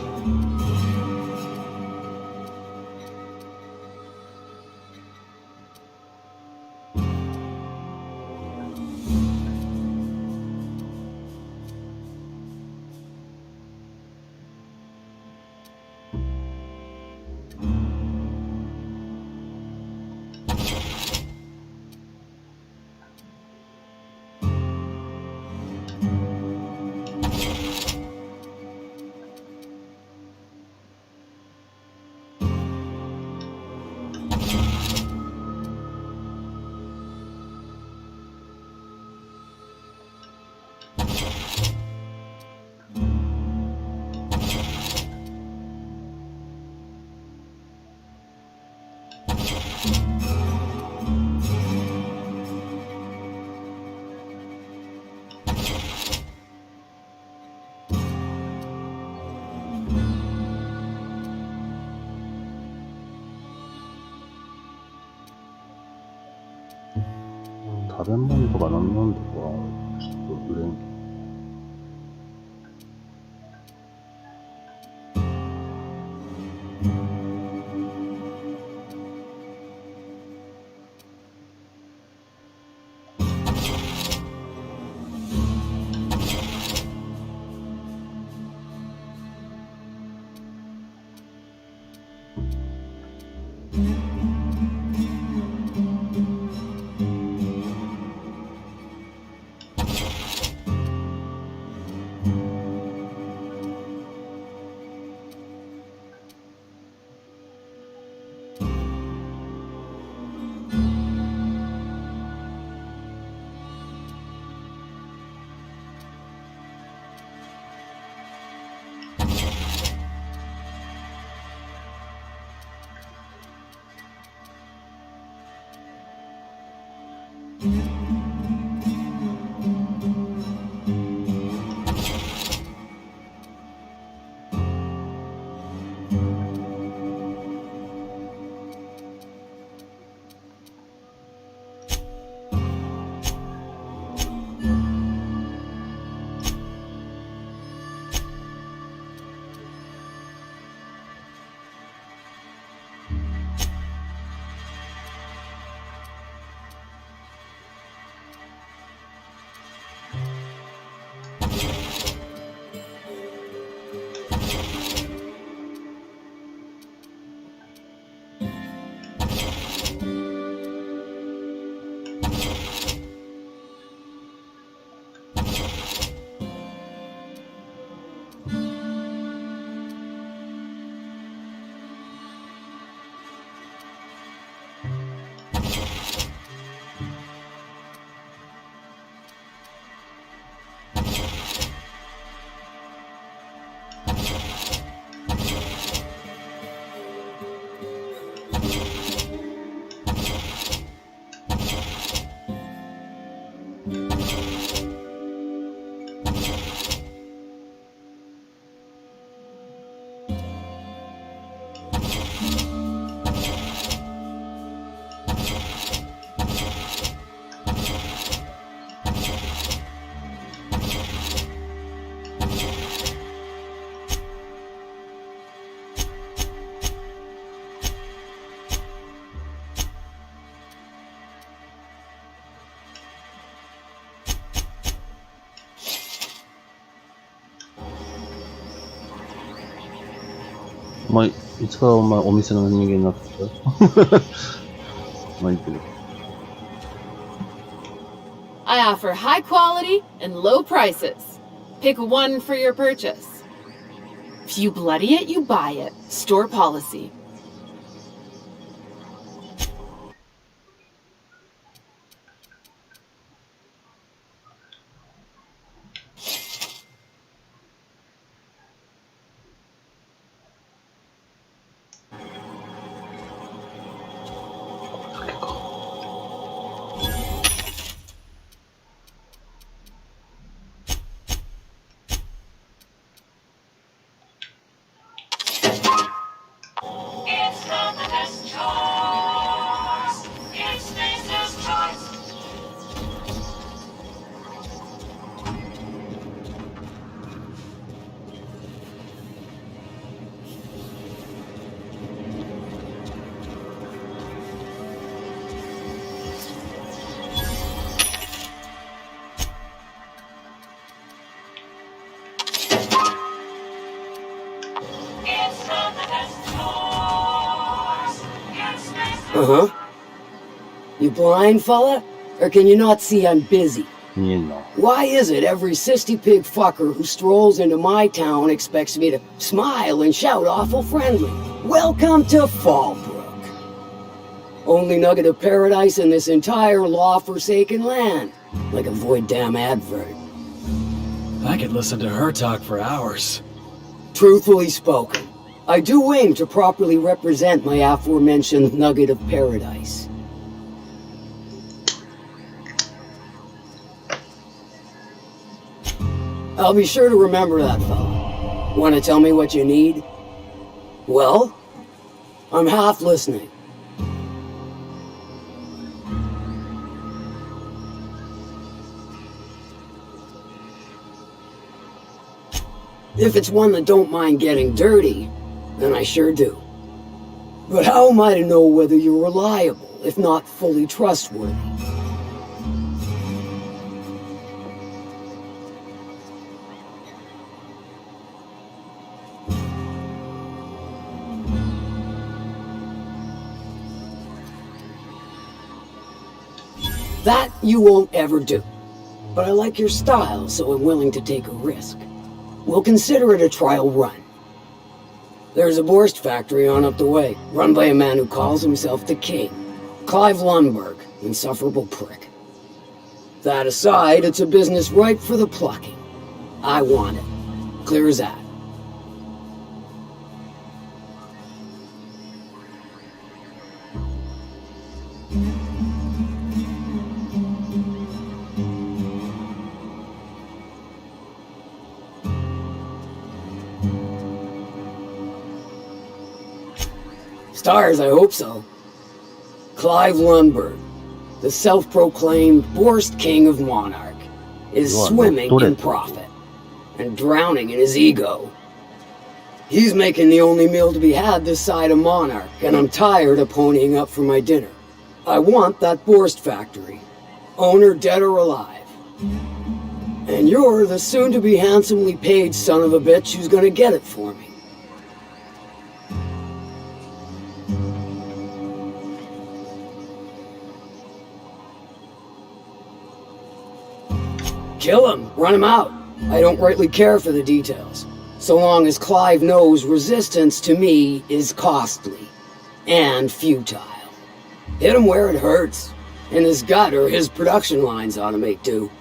食べ物とか何なんとかちょっと売れん。まあ、いつからお前お店の人間になってきたまあいいけど。I offer high quality and low prices. Pick one for your purchase. If you bloody it, you buy it. Store policy. Uh-huh. You blind, fella? Or can you not see I'm busy? 見えんな。 Why is it every sissy pig fucker who strolls into my town expects me to smile and shout awful friendly? Welcome to Fallbrook. Only nugget of paradise in this entire law-forsaken land. Like a void damn advert. I could listen to her talk for hours. Truthfully spoken, I do aim to properly represent my aforementioned nugget of paradise. I'll be sure to remember that, fella. Want to tell me what you need? Well, I'm half listening. If it's one that don't mind getting dirty, then I sure do. But how am I to know whether you're reliable, if not fully trustworthy? That you won't ever do. But I like your style, so I'm willing to take a risk. We'll consider it a trial run. There's a Borst factory on up the way, run by a man who calls himself the King. Clive Lundberg, insufferable prick. That aside, it's a business ripe for the plucking. I want it. Clear as that. Stars, I hope so. Clive Lundberg, the self-proclaimed Borst King of Monarch, is swimming in profit and drowning in his ego. He's making the only meal to be had this side of Monarch, and I'm tired of ponying up for my dinner. I want that Borst factory, owner dead or alive. And you're the soon-to-be handsomely paid son of a bitch who's gonna get it for me. Kill him, run him out. I don't rightly care for the details, so long as Clive knows resistance to me is costly and futile. Hit him where it hurts, and his gut or his production lines ought to make do.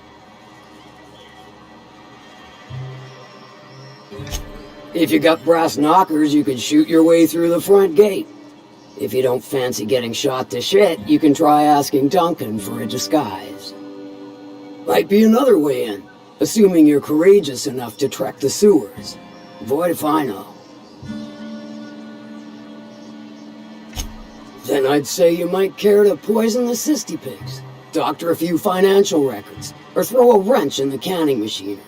If you got brass knockers, you could shoot your way through the front gate. If you don't fancy getting shot to shit, you can try asking Duncan for a disguise. Might be another way in, assuming you're courageous enough to trek the sewers. Void if I know. Then I'd say you might care to poison the cysty pigs, doctor a few financial records, or throw a wrench in the canning machinery.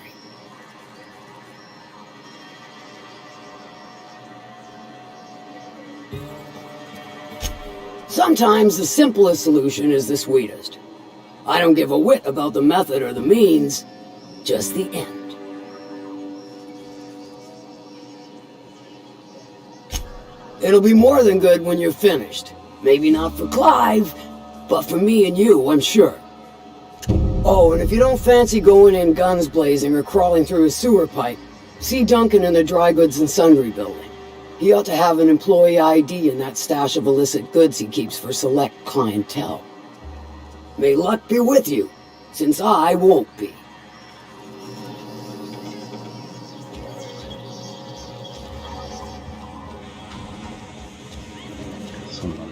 Sometimes the simplest solution is the sweetest. I don't give a whit about the method or the means, just the end. It'll be more than good when you're finished. Maybe not for Clive, but for me and you, I'm sure. Oh, and if you don't fancy going in guns blazing or crawling through a sewer pipe, see Duncan in the Dry Goods and Sundry building. He ought to have an employee ID in that stash of illicit goods he keeps for select clientele. May luck be with you, since I won't be.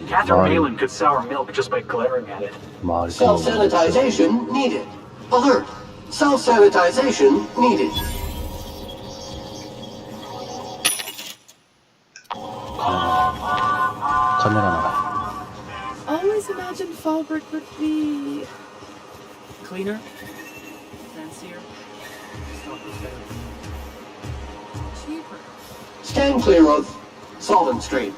Catherine Malin could sour milk just by glaring at it. Self-sanitization needed. Alert. Self-sanitization needed. Always imagined Fallbrook would be Cleaner? Fancier? cheaper. Stand clear of solvent stream.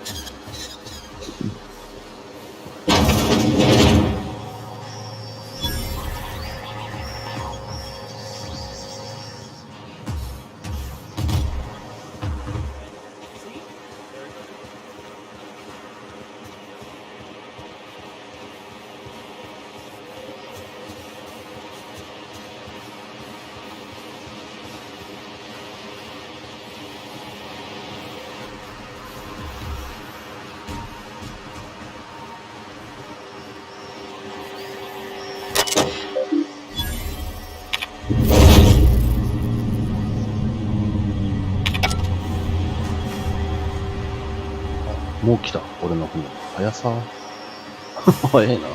もう来た、俺の船。速さ。早いな。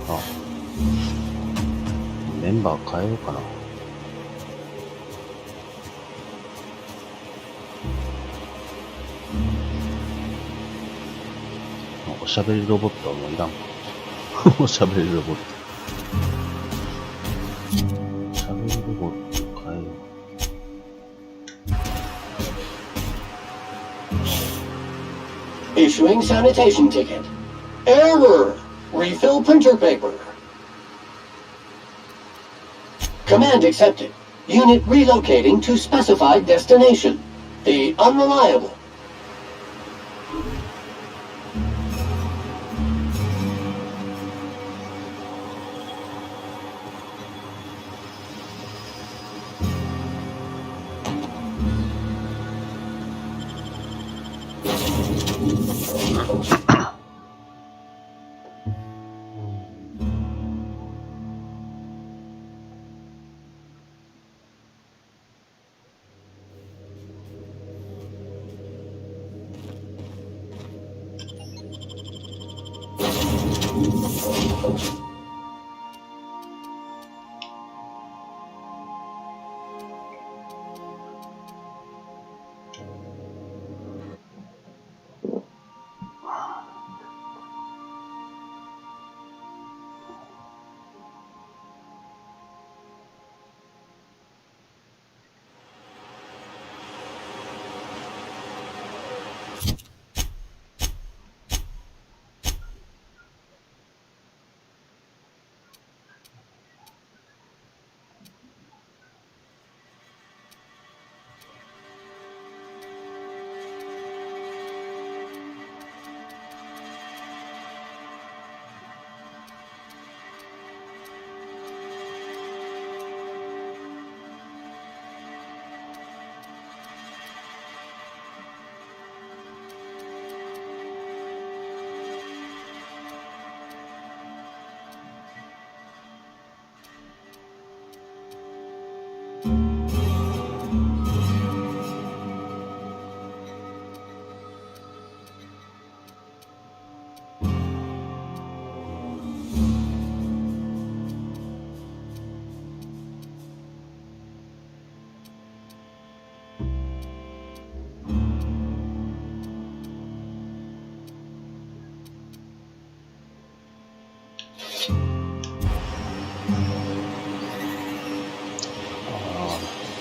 あ、メンバー変えようかな。おしゃべりロボットはもういらんか。おしゃべりロボット。おしゃべりロボット変えよう。Issuing sanitation ticket. Error! Refill printer paper. Command accepted. Unit relocating to specified destination. The unreliable.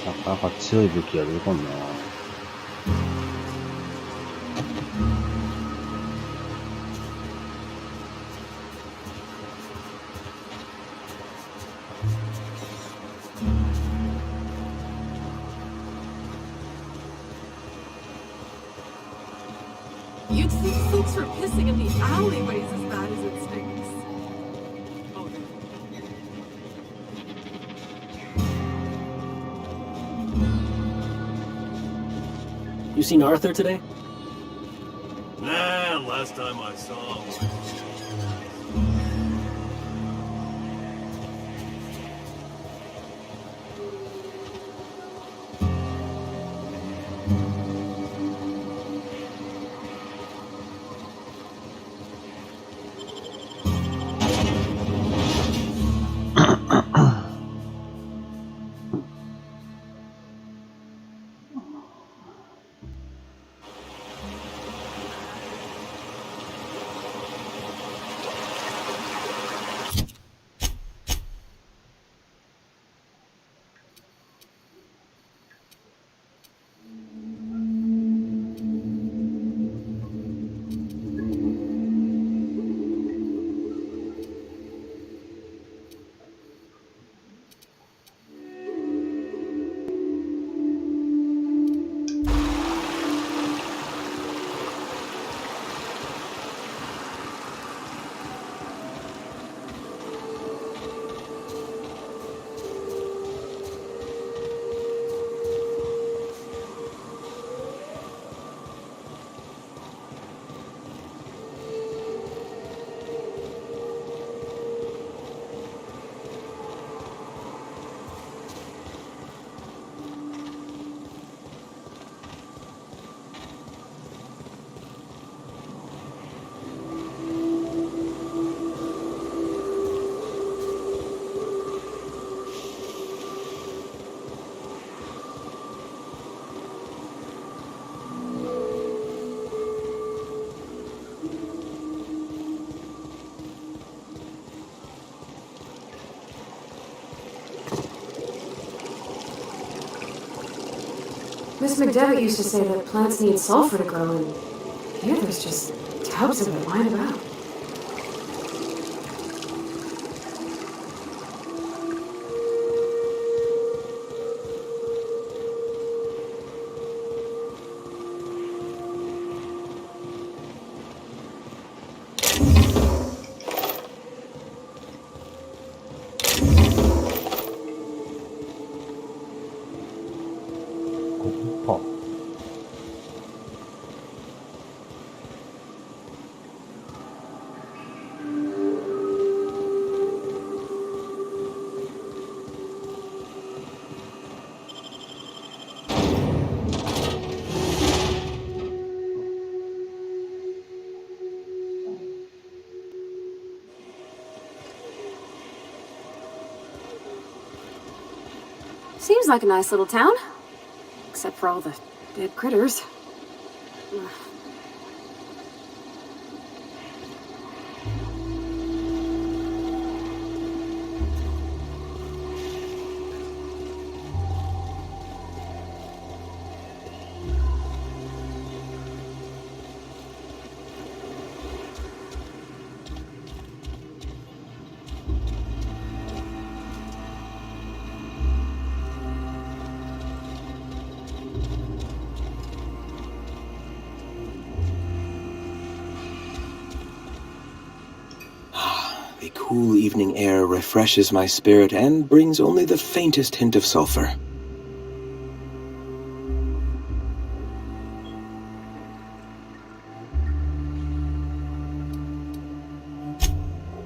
なかなか強い武器が出てこんな。You'd think folks were pissing in the alleyways as bad as it stinks. You seen Arthur today? Nah, last time I saw him. This McDevitt used to say that plants need sulfur to grow, and here there's just tubs of it lying about. Seems like a nice little town. Except for all the dead critters. The cool evening air refreshes my spirit and brings only the faintest hint of sulfur.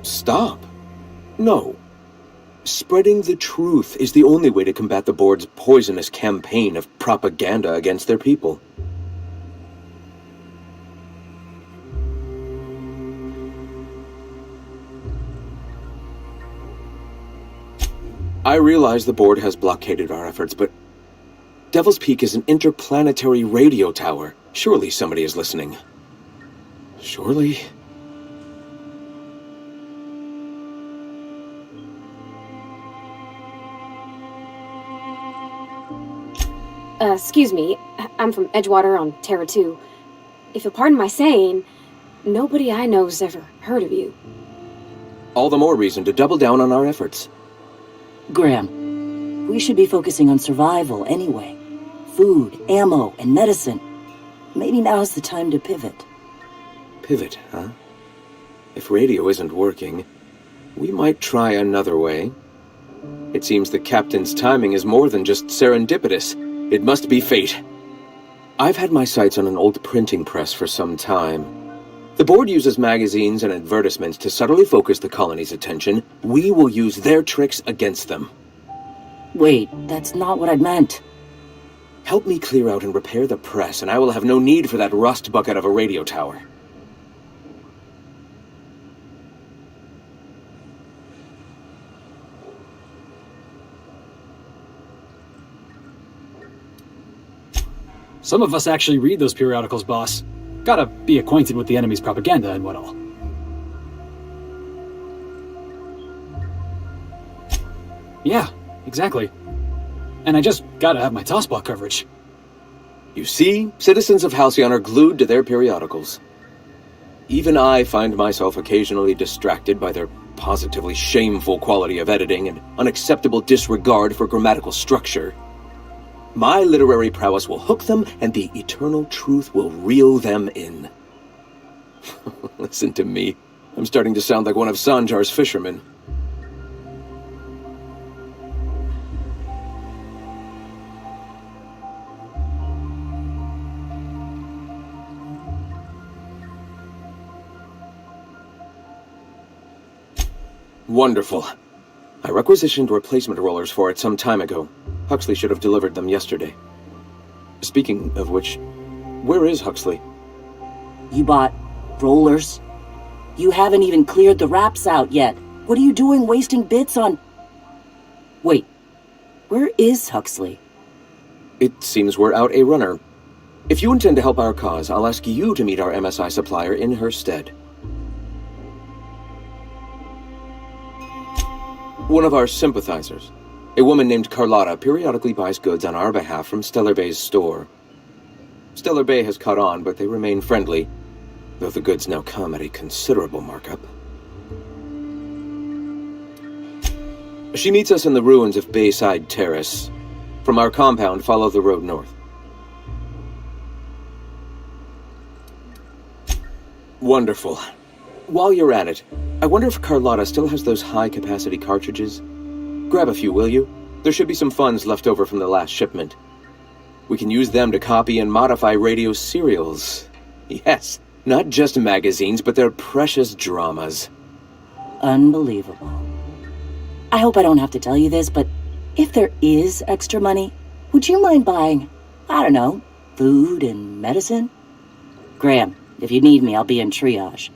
Stop. No. Spreading the truth is the only way to combat the board's poisonous campaign of propaganda against their people. I realize the board has blockaded our efforts, but Devil's Peak is an interplanetary radio tower. Surely somebody is listening. Surely? Excuse me. I'm from Edgewater on Terra 2. If you'll pardon my saying, nobody I know's ever heard of you. All the more reason to double down on our efforts. Graham, we should be focusing on survival anyway. Food, ammo, and medicine. Maybe now's the time to pivot. Pivot, huh? If radio isn't working, we might try another way. It seems the captain's timing is more than just serendipitous. It must be fate. I've had my sights on an old printing press for some time. The board uses magazines and advertisements to subtly focus the colony's attention. We will use their tricks against them. Wait, that's not what I meant. Help me clear out and repair the press, and I will have no need for that rust bucket of a radio tower. Some of us actually read those periodicals, boss. Gotta be acquainted with the enemy's propaganda and what all. Yeah, exactly. And I just gotta have my tossball coverage. You see, citizens of Halcyon are glued to their periodicals. Even I find myself occasionally distracted by their positively shameful quality of editing and unacceptable disregard for grammatical structure. My literary prowess will hook them, and the eternal truth will reel them in. Listen to me. I'm starting to sound like one of Sanjar's fishermen. Wonderful. I requisitioned replacement rollers for it some time ago. Huxley should have delivered them yesterday. Speaking of which, where is Huxley? You bought rollers? You haven't even cleared the wraps out yet. What are you doing wasting bits on... Wait, where is Huxley? It seems we're out a runner. If you intend to help our cause, I'll ask you to meet our MSI supplier in her stead. One of our sympathizers. A woman named Carlotta periodically buys goods on our behalf from Stellar Bay's store. Stellar Bay has caught on, but they remain friendly, though the goods now come at a considerable markup. She meets us in the ruins of Bayside Terrace. From our compound, follow the road north. Wonderful. While you're at it, I wonder if Carlotta still has those high-capacity cartridges? Grab a few, will you? There should be some funds left over from the last shipment. We can use them to copy and modify radio serials. Yes, not just magazines, but their precious dramas. Unbelievable. I hope I don't have to tell you this, but if there is extra money, would you mind buying, I don't know, food and medicine? Graham, if you need me, I'll be in triage.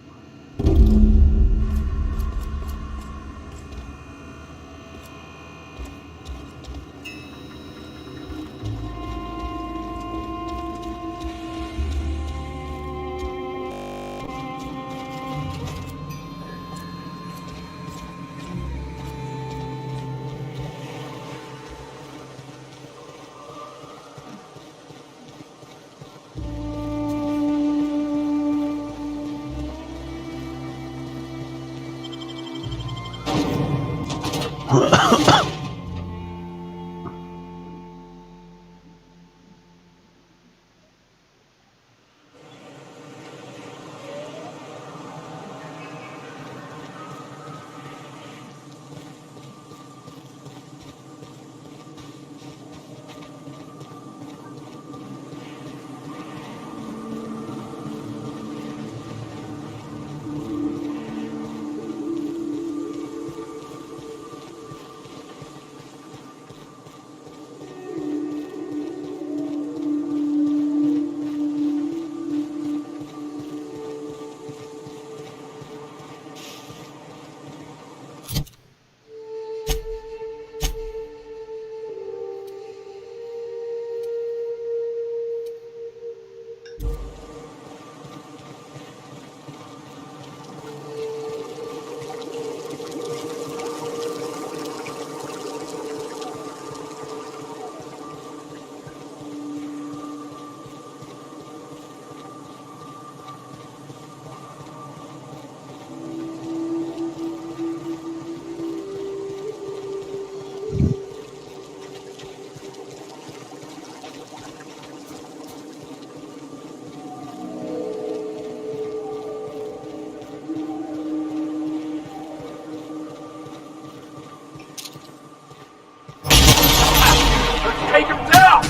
Take him down!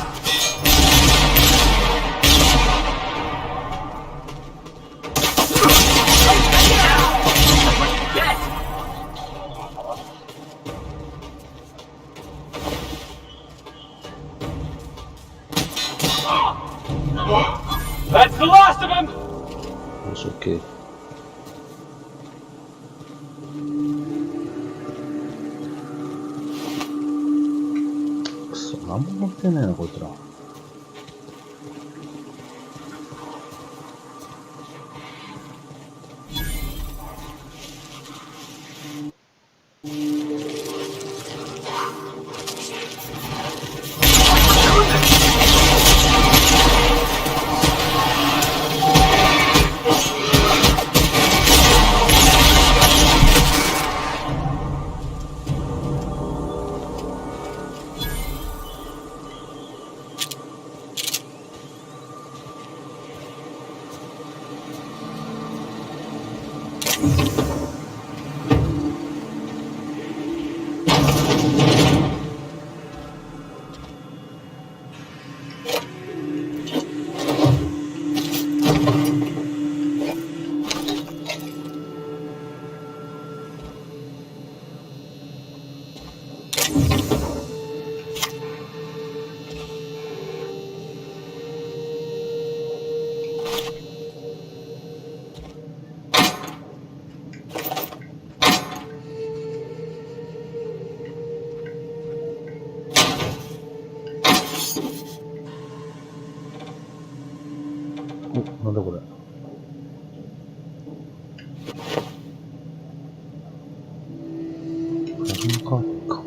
That's the last of him! It's okay. So, 何も持ってんねえな、こいつら。お、なんだこれ。カードか。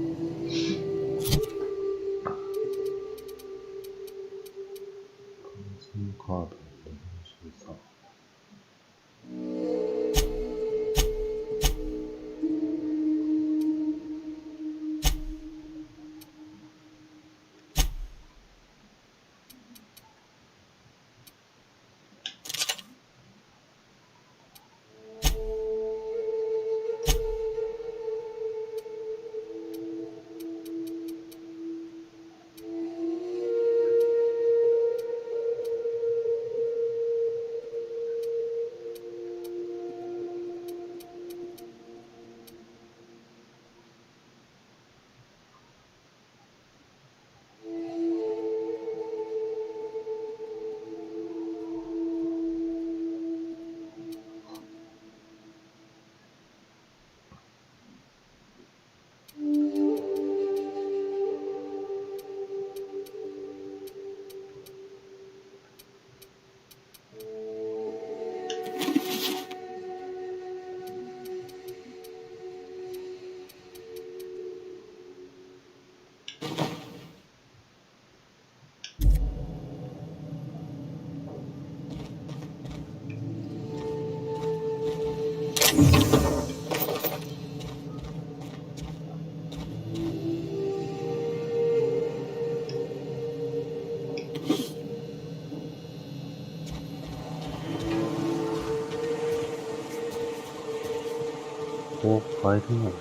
ここ変えるんですよ。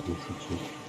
レース中。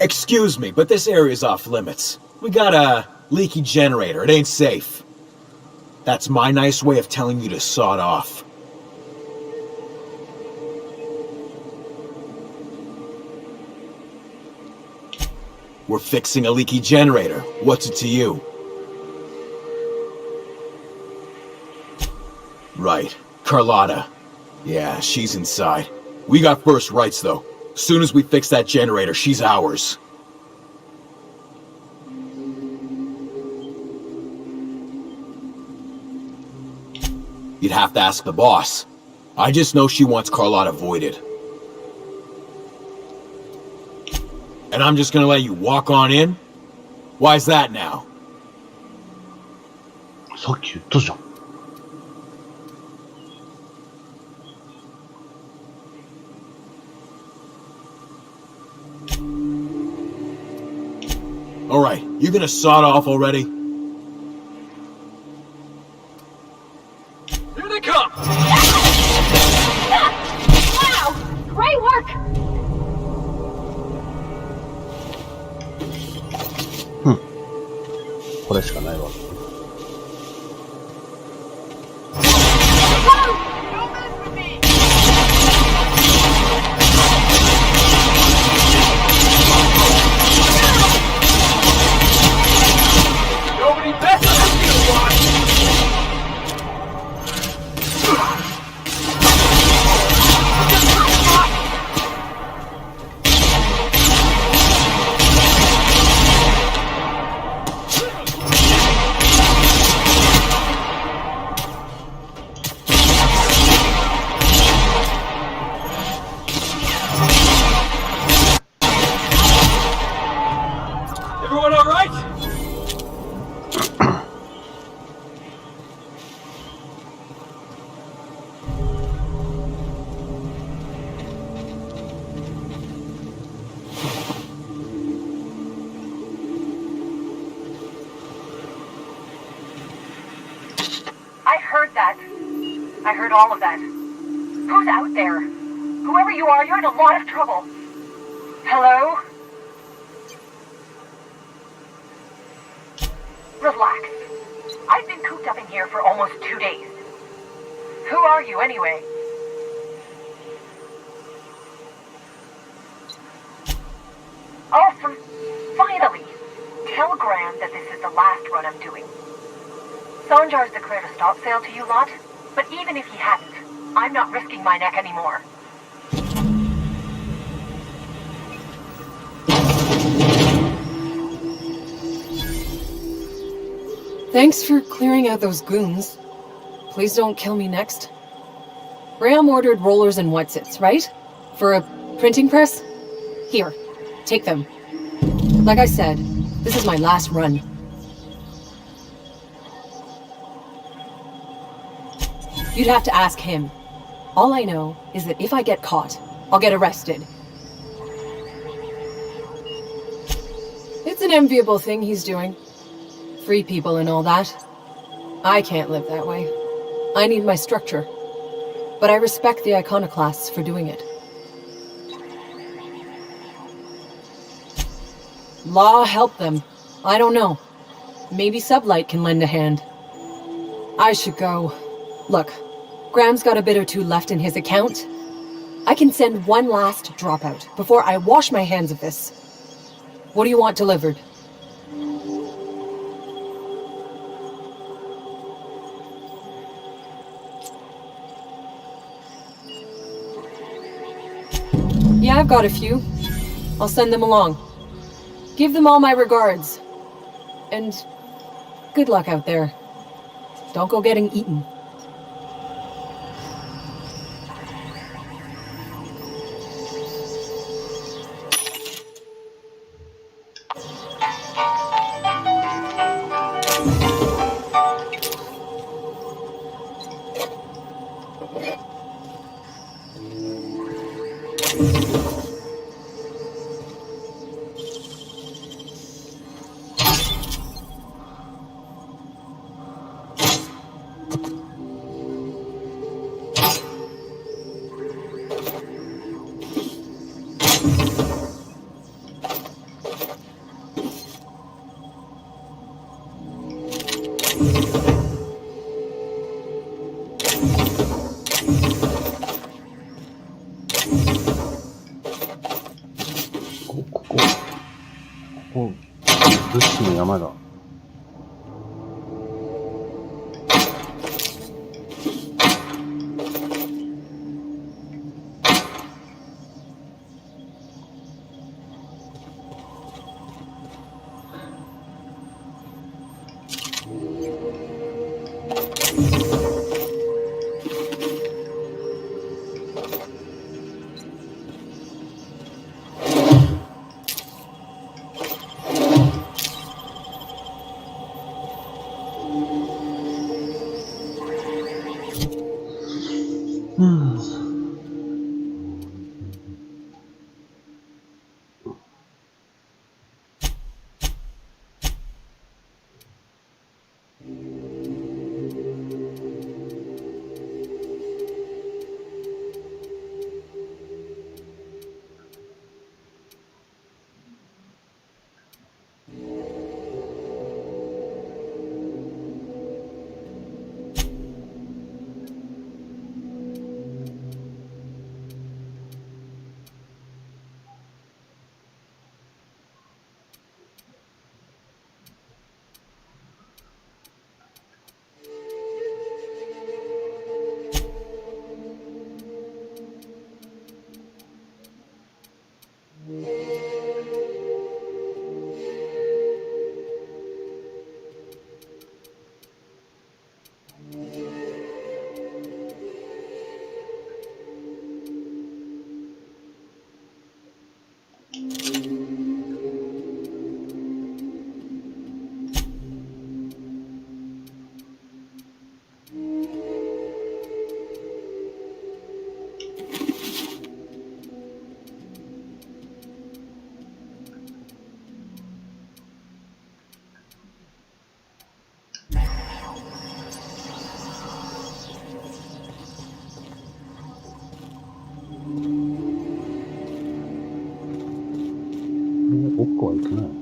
Excuse me, but this area's off limits. We got a leaky generator. It ain't safe. That's my nice way of telling you to sod off. We're fixing a leaky generator. What's it to you? Right. Carlotta. Yeah, she's inside. We got first rights, though. Soon as we fix that generator, she's ours. You'd have to ask the boss. I just know she wants Carlotta voided. And I'm just gonna let you walk on in? Why's that now? さっき言ったじゃん。Alright, you gonna sod off already? Here they come! Wow! Great work! これしかないわ。Everyone all right? I heard that. I heard all of that. Who's out there? Whoever you are, you're in a lot of trouble. Hello? Relax. I've been cooped up in here for almost 2 days. Who are you, anyway? Oh, finally! Tell Graham that this is the last run I'm doing. Sanjar's declared a stop sale to you lot, but even if he hadn't, I'm not risking my neck anymore. Thanks for clearing out those goons. Please don't kill me next. Graham ordered rollers and whatsits, right? For a printing press? Here, take them. Like I said, this is my last run. You'd have to ask him. All I know is that if I get caught, I'll get arrested. It's an enviable thing he's doing. Free people and all that. I can't live that way. I need my structure. But I respect the iconoclasts for doing it. Law help them. I don't know. Maybe Sublight can lend a hand. I should go. Look, Graham's got a bit or two left in his account. I can send one last dropout before I wash my hands of this. What do you want delivered? Yeah, I've got a few. I'll send them along. Give them all my regards. And good luck out there. Don't go getting eaten.ここ、物資の山だ。奥は行けない。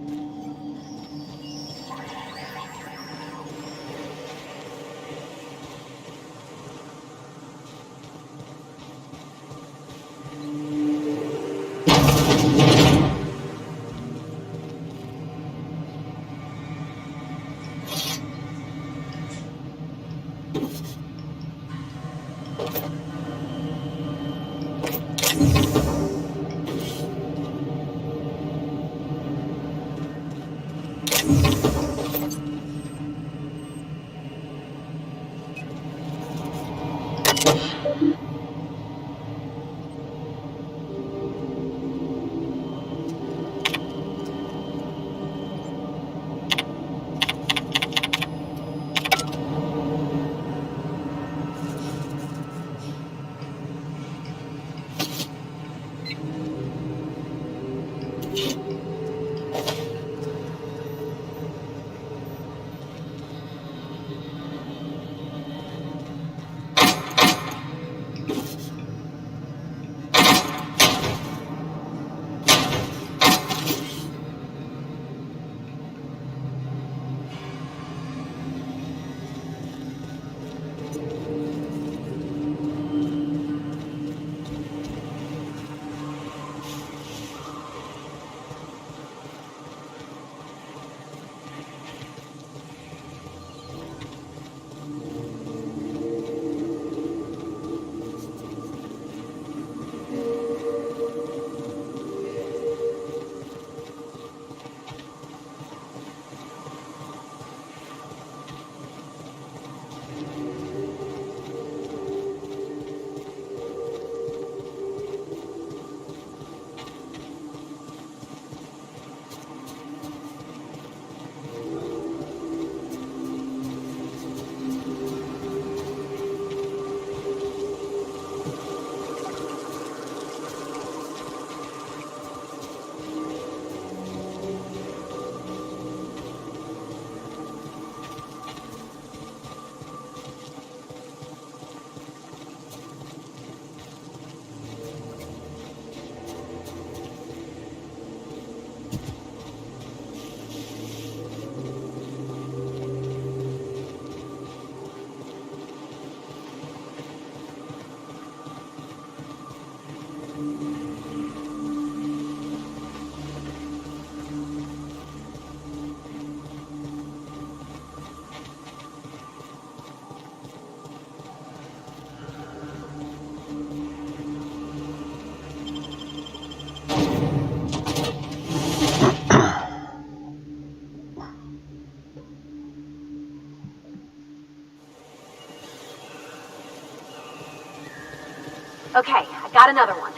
Okay, I got another one.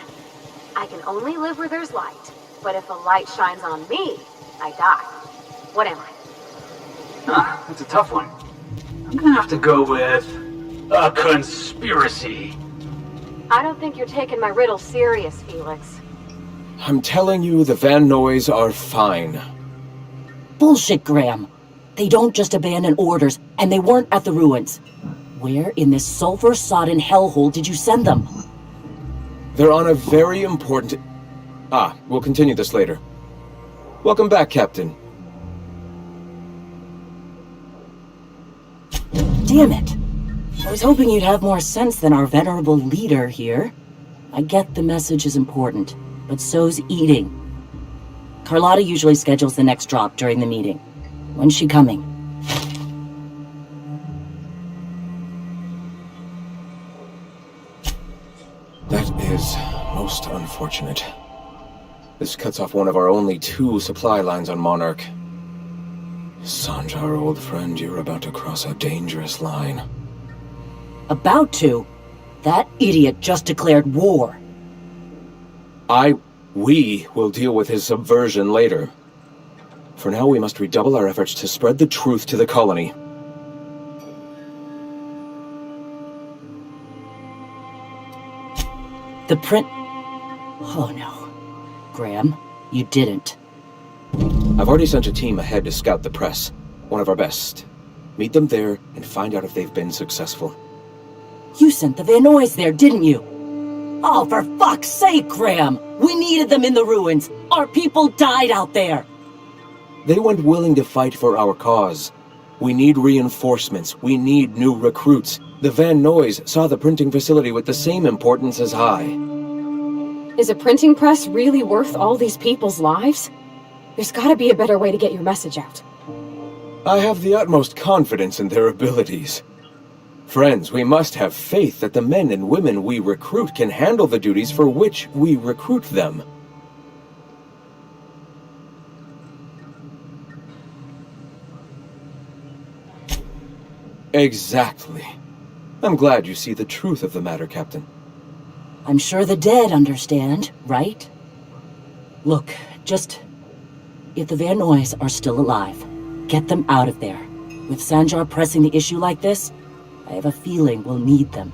I can only live where there's light, but if a light shines on me, I die. What am I? That's a tough one. I'm gonna have to go with a conspiracy. I don't think you're taking my riddle serious, Felix. I'm telling you, the Van Noys are fine. Bullshit, Graham. They don't just abandon orders, and they weren't at the ruins. Where in this sulfur-sodden hellhole did you send them? They're on a very important... we'll continue this later. Welcome back, Captain. Damn it. I was hoping you'd have more sense than our venerable leader here. I get the message is important, but so's eating. Carlotta usually schedules the next drop during the meeting. When's she coming? That is most unfortunate. This cuts off one of our only 2 supply lines on Monarch. Sanjar, old friend, you're about to cross a dangerous line. About to? That idiot just declared war. We will deal with his subversion later. For now, we must redouble our efforts to spread the truth to the colony. The print... Oh no. Graham, you didn't. I've already sent a team ahead to scout the press. One of our best. Meet them there and find out if they've been successful. You sent the Van Noys there, didn't you? Oh, for fuck's sake, Graham! We needed them in the ruins! Our people died out there! They weren't willing to fight for our cause. We need reinforcements. We need new recruits. The Van Noys saw the printing facility with the same importance as I. Is a printing press really worth all these people's lives? There's gotta be a better way to get your message out. I have the utmost confidence in their abilities. Friends, we must have faith that the men and women we recruit can handle the duties for which we recruit them. Exactly. I'm glad you see the truth of the matter, Captain. I'm sure the dead understand, right? Look, just... If the Van Noys are still alive, get them out of there. With Sanjar pressing the issue like this, I have a feeling we'll need them.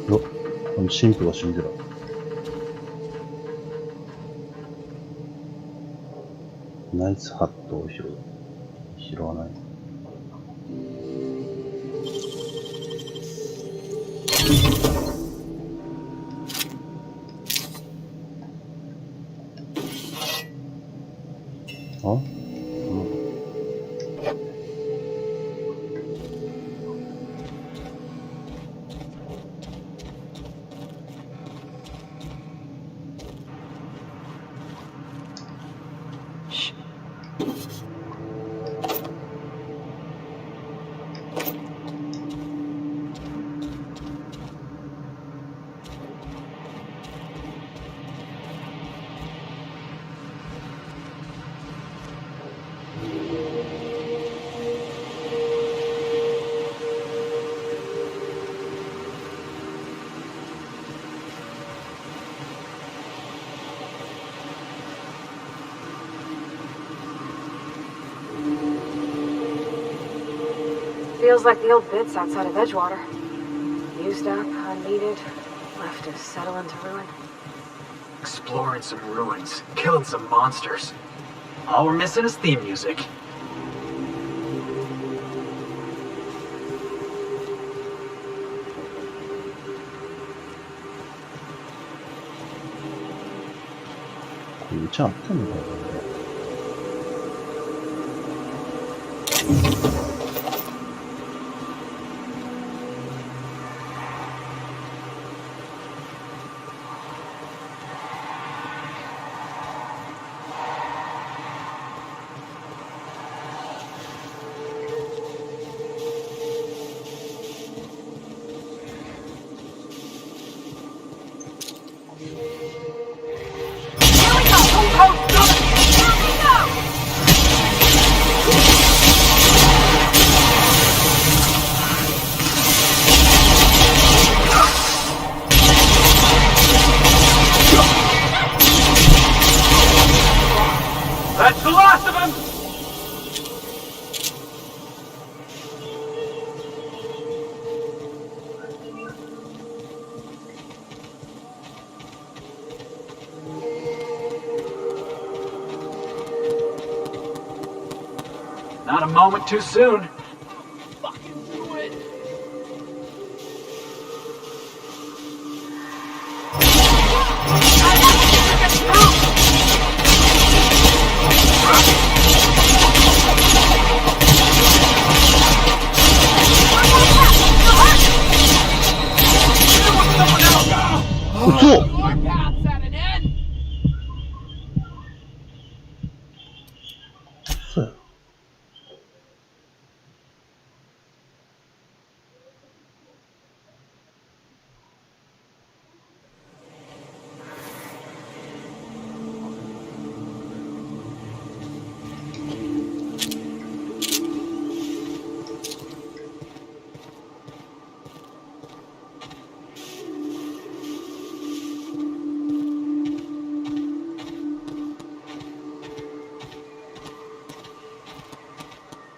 よ、神父が死んでた。ナイスハットを拾わない。あ？Feels like the old bits outside of Edgewater. Used up, unneeded, left to settle into ruin. Exploring some ruins, killing some monsters. All we're missing is theme music. That's the last of them! Not a moment too soon.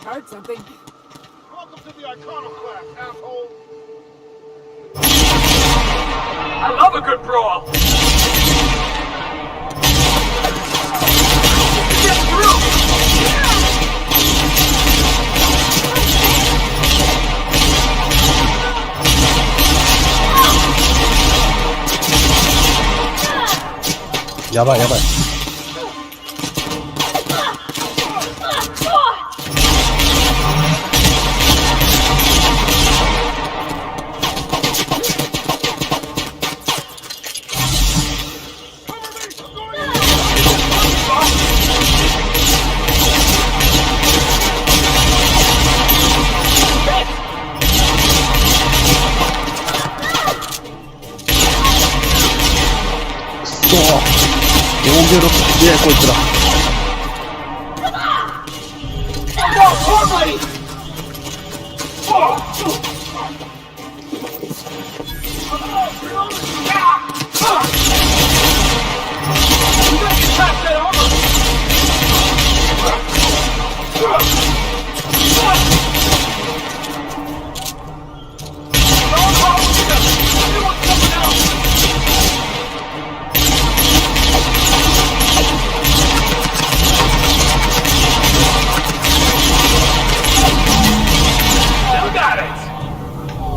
Heard something. Welcome to the Iconoclast, asshole! I love a good brawl! Get through! Yabai, yabai. Yeah, こいつら。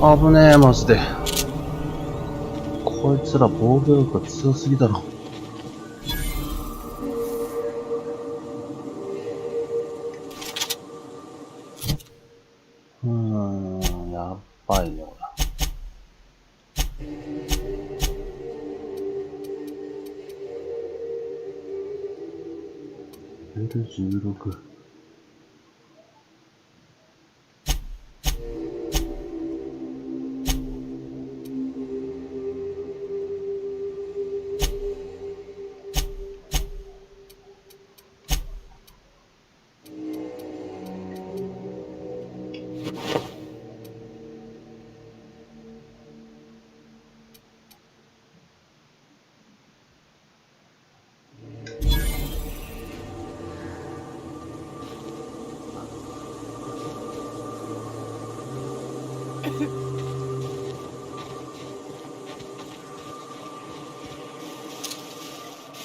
危ねえ、マジで。こいつら防御力が強すぎだろ。やっばいね、これ。レベル16。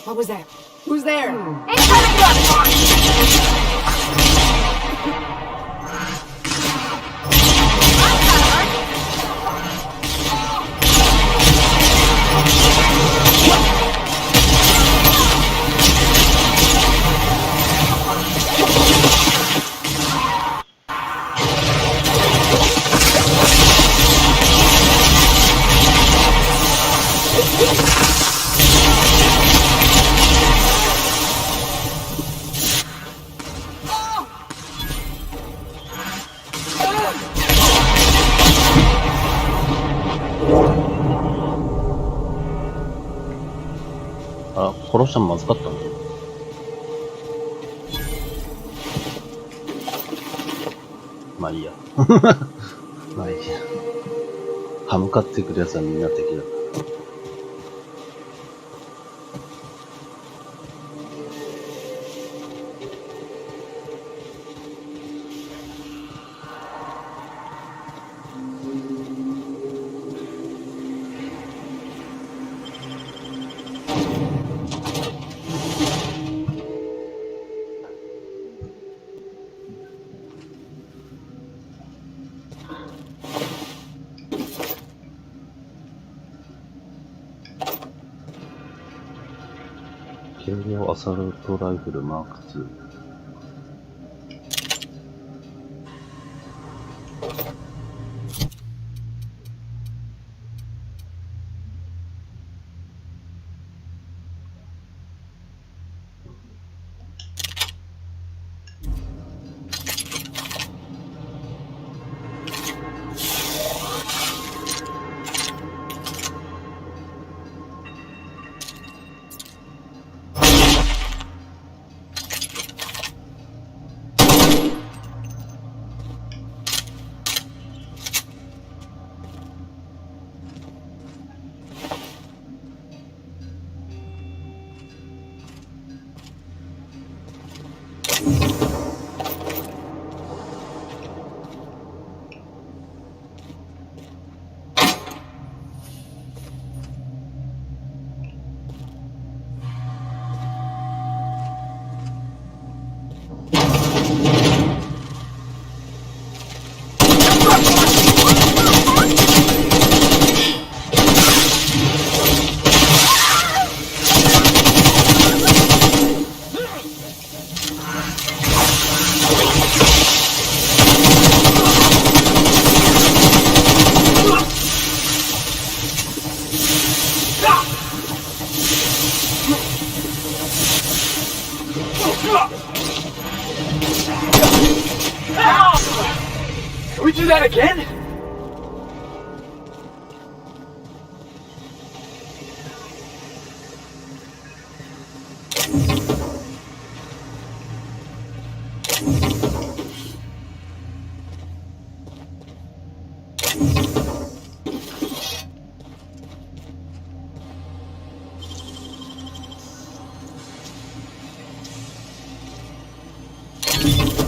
What was that? Who's there?あ、殺したのまずかったんだ。まあいいや。まあいいや。歯向かってくるやつはみんな敵だ。軽量アサルトライフルマーク2。Can we do that again?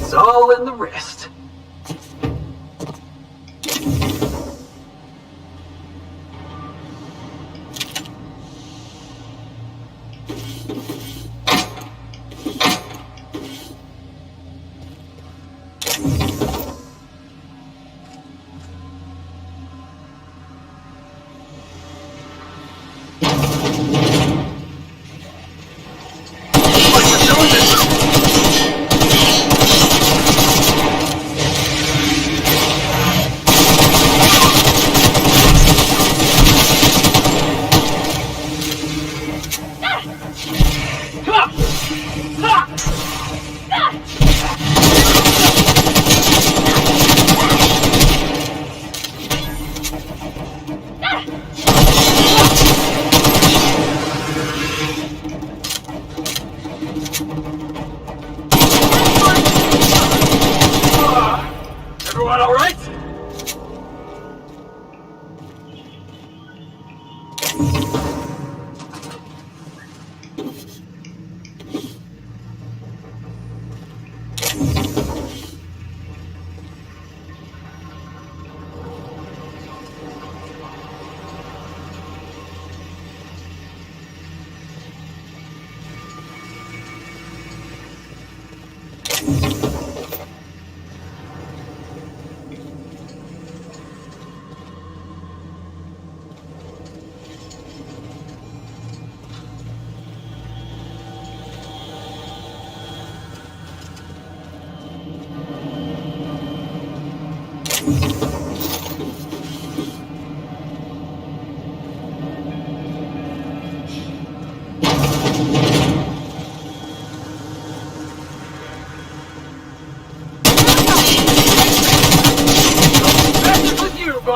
It's all in the wrist.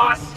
boss!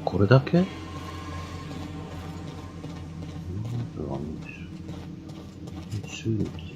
これだけ？収益。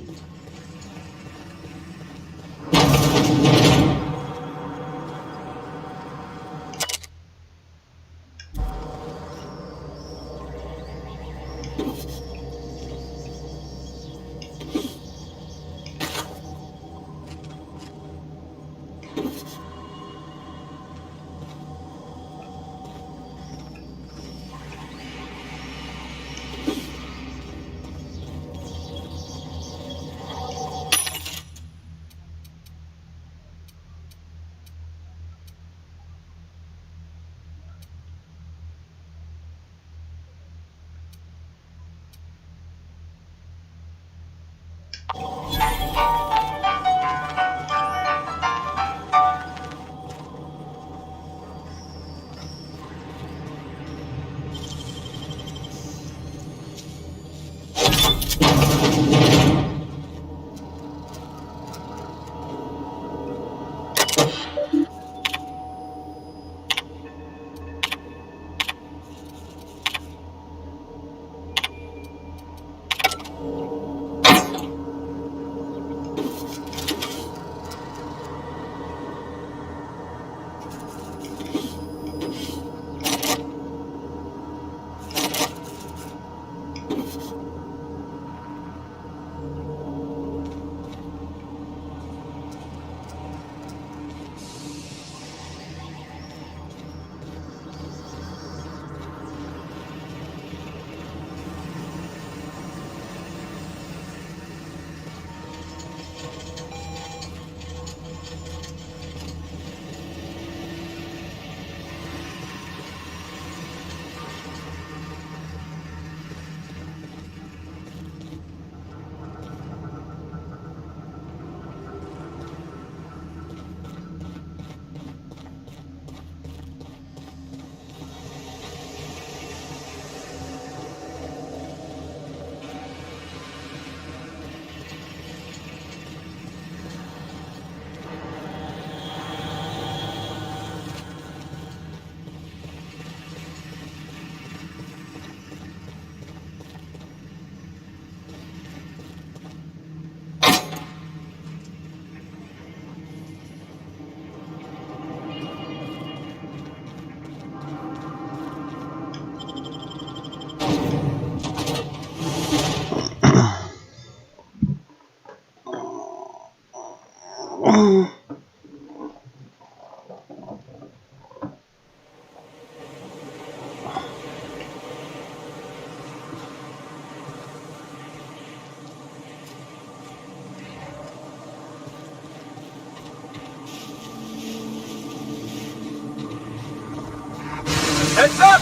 Heads up!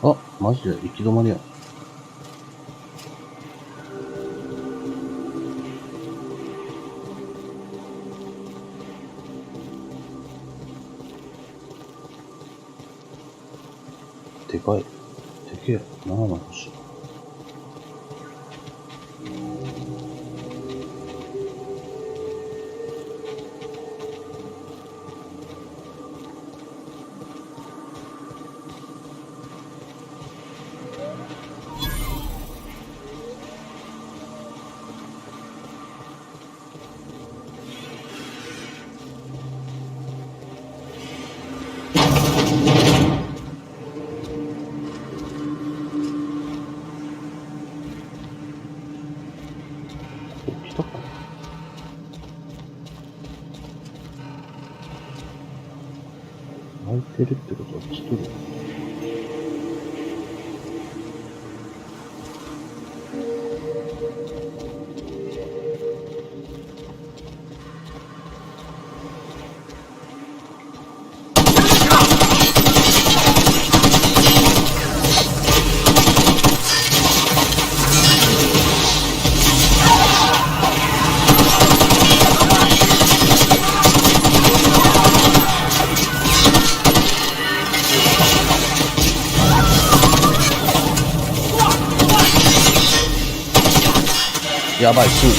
あ、マジで行き止まりや。でかい。でけえ。7枚欲しい。開いてるってことは来てる。やばい、スー。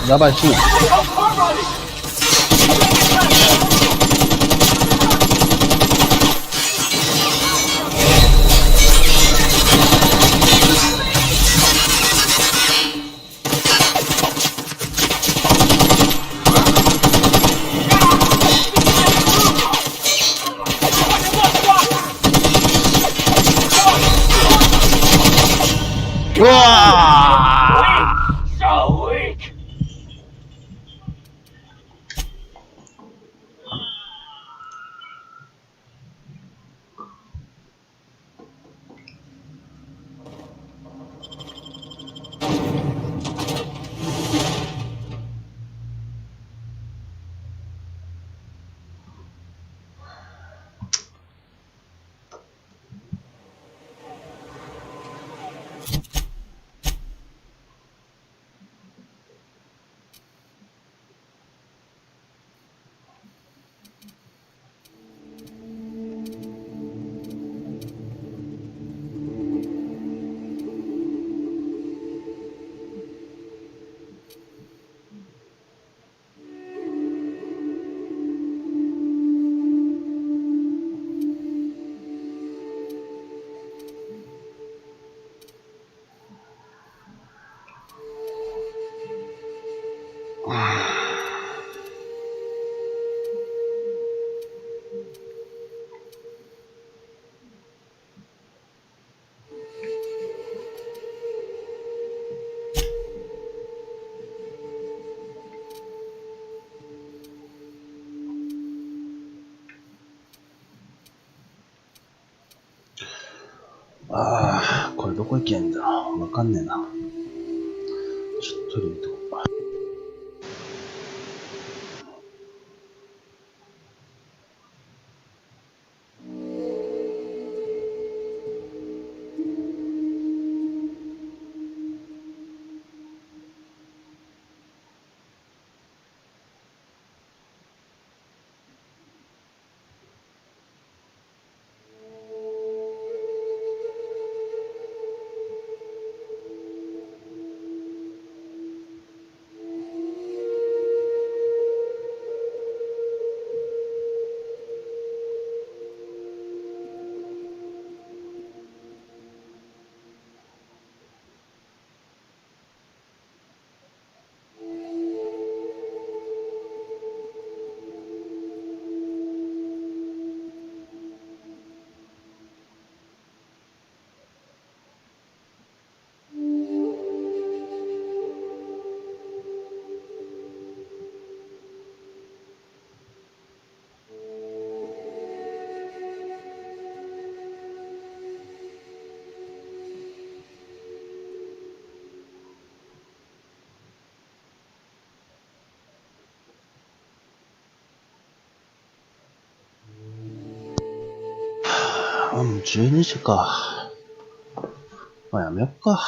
やばい、スー。So weak!これどこ行けんだわかんねえな。ちょっとトイレ行っとこう。もう12時か。まあやめよっか。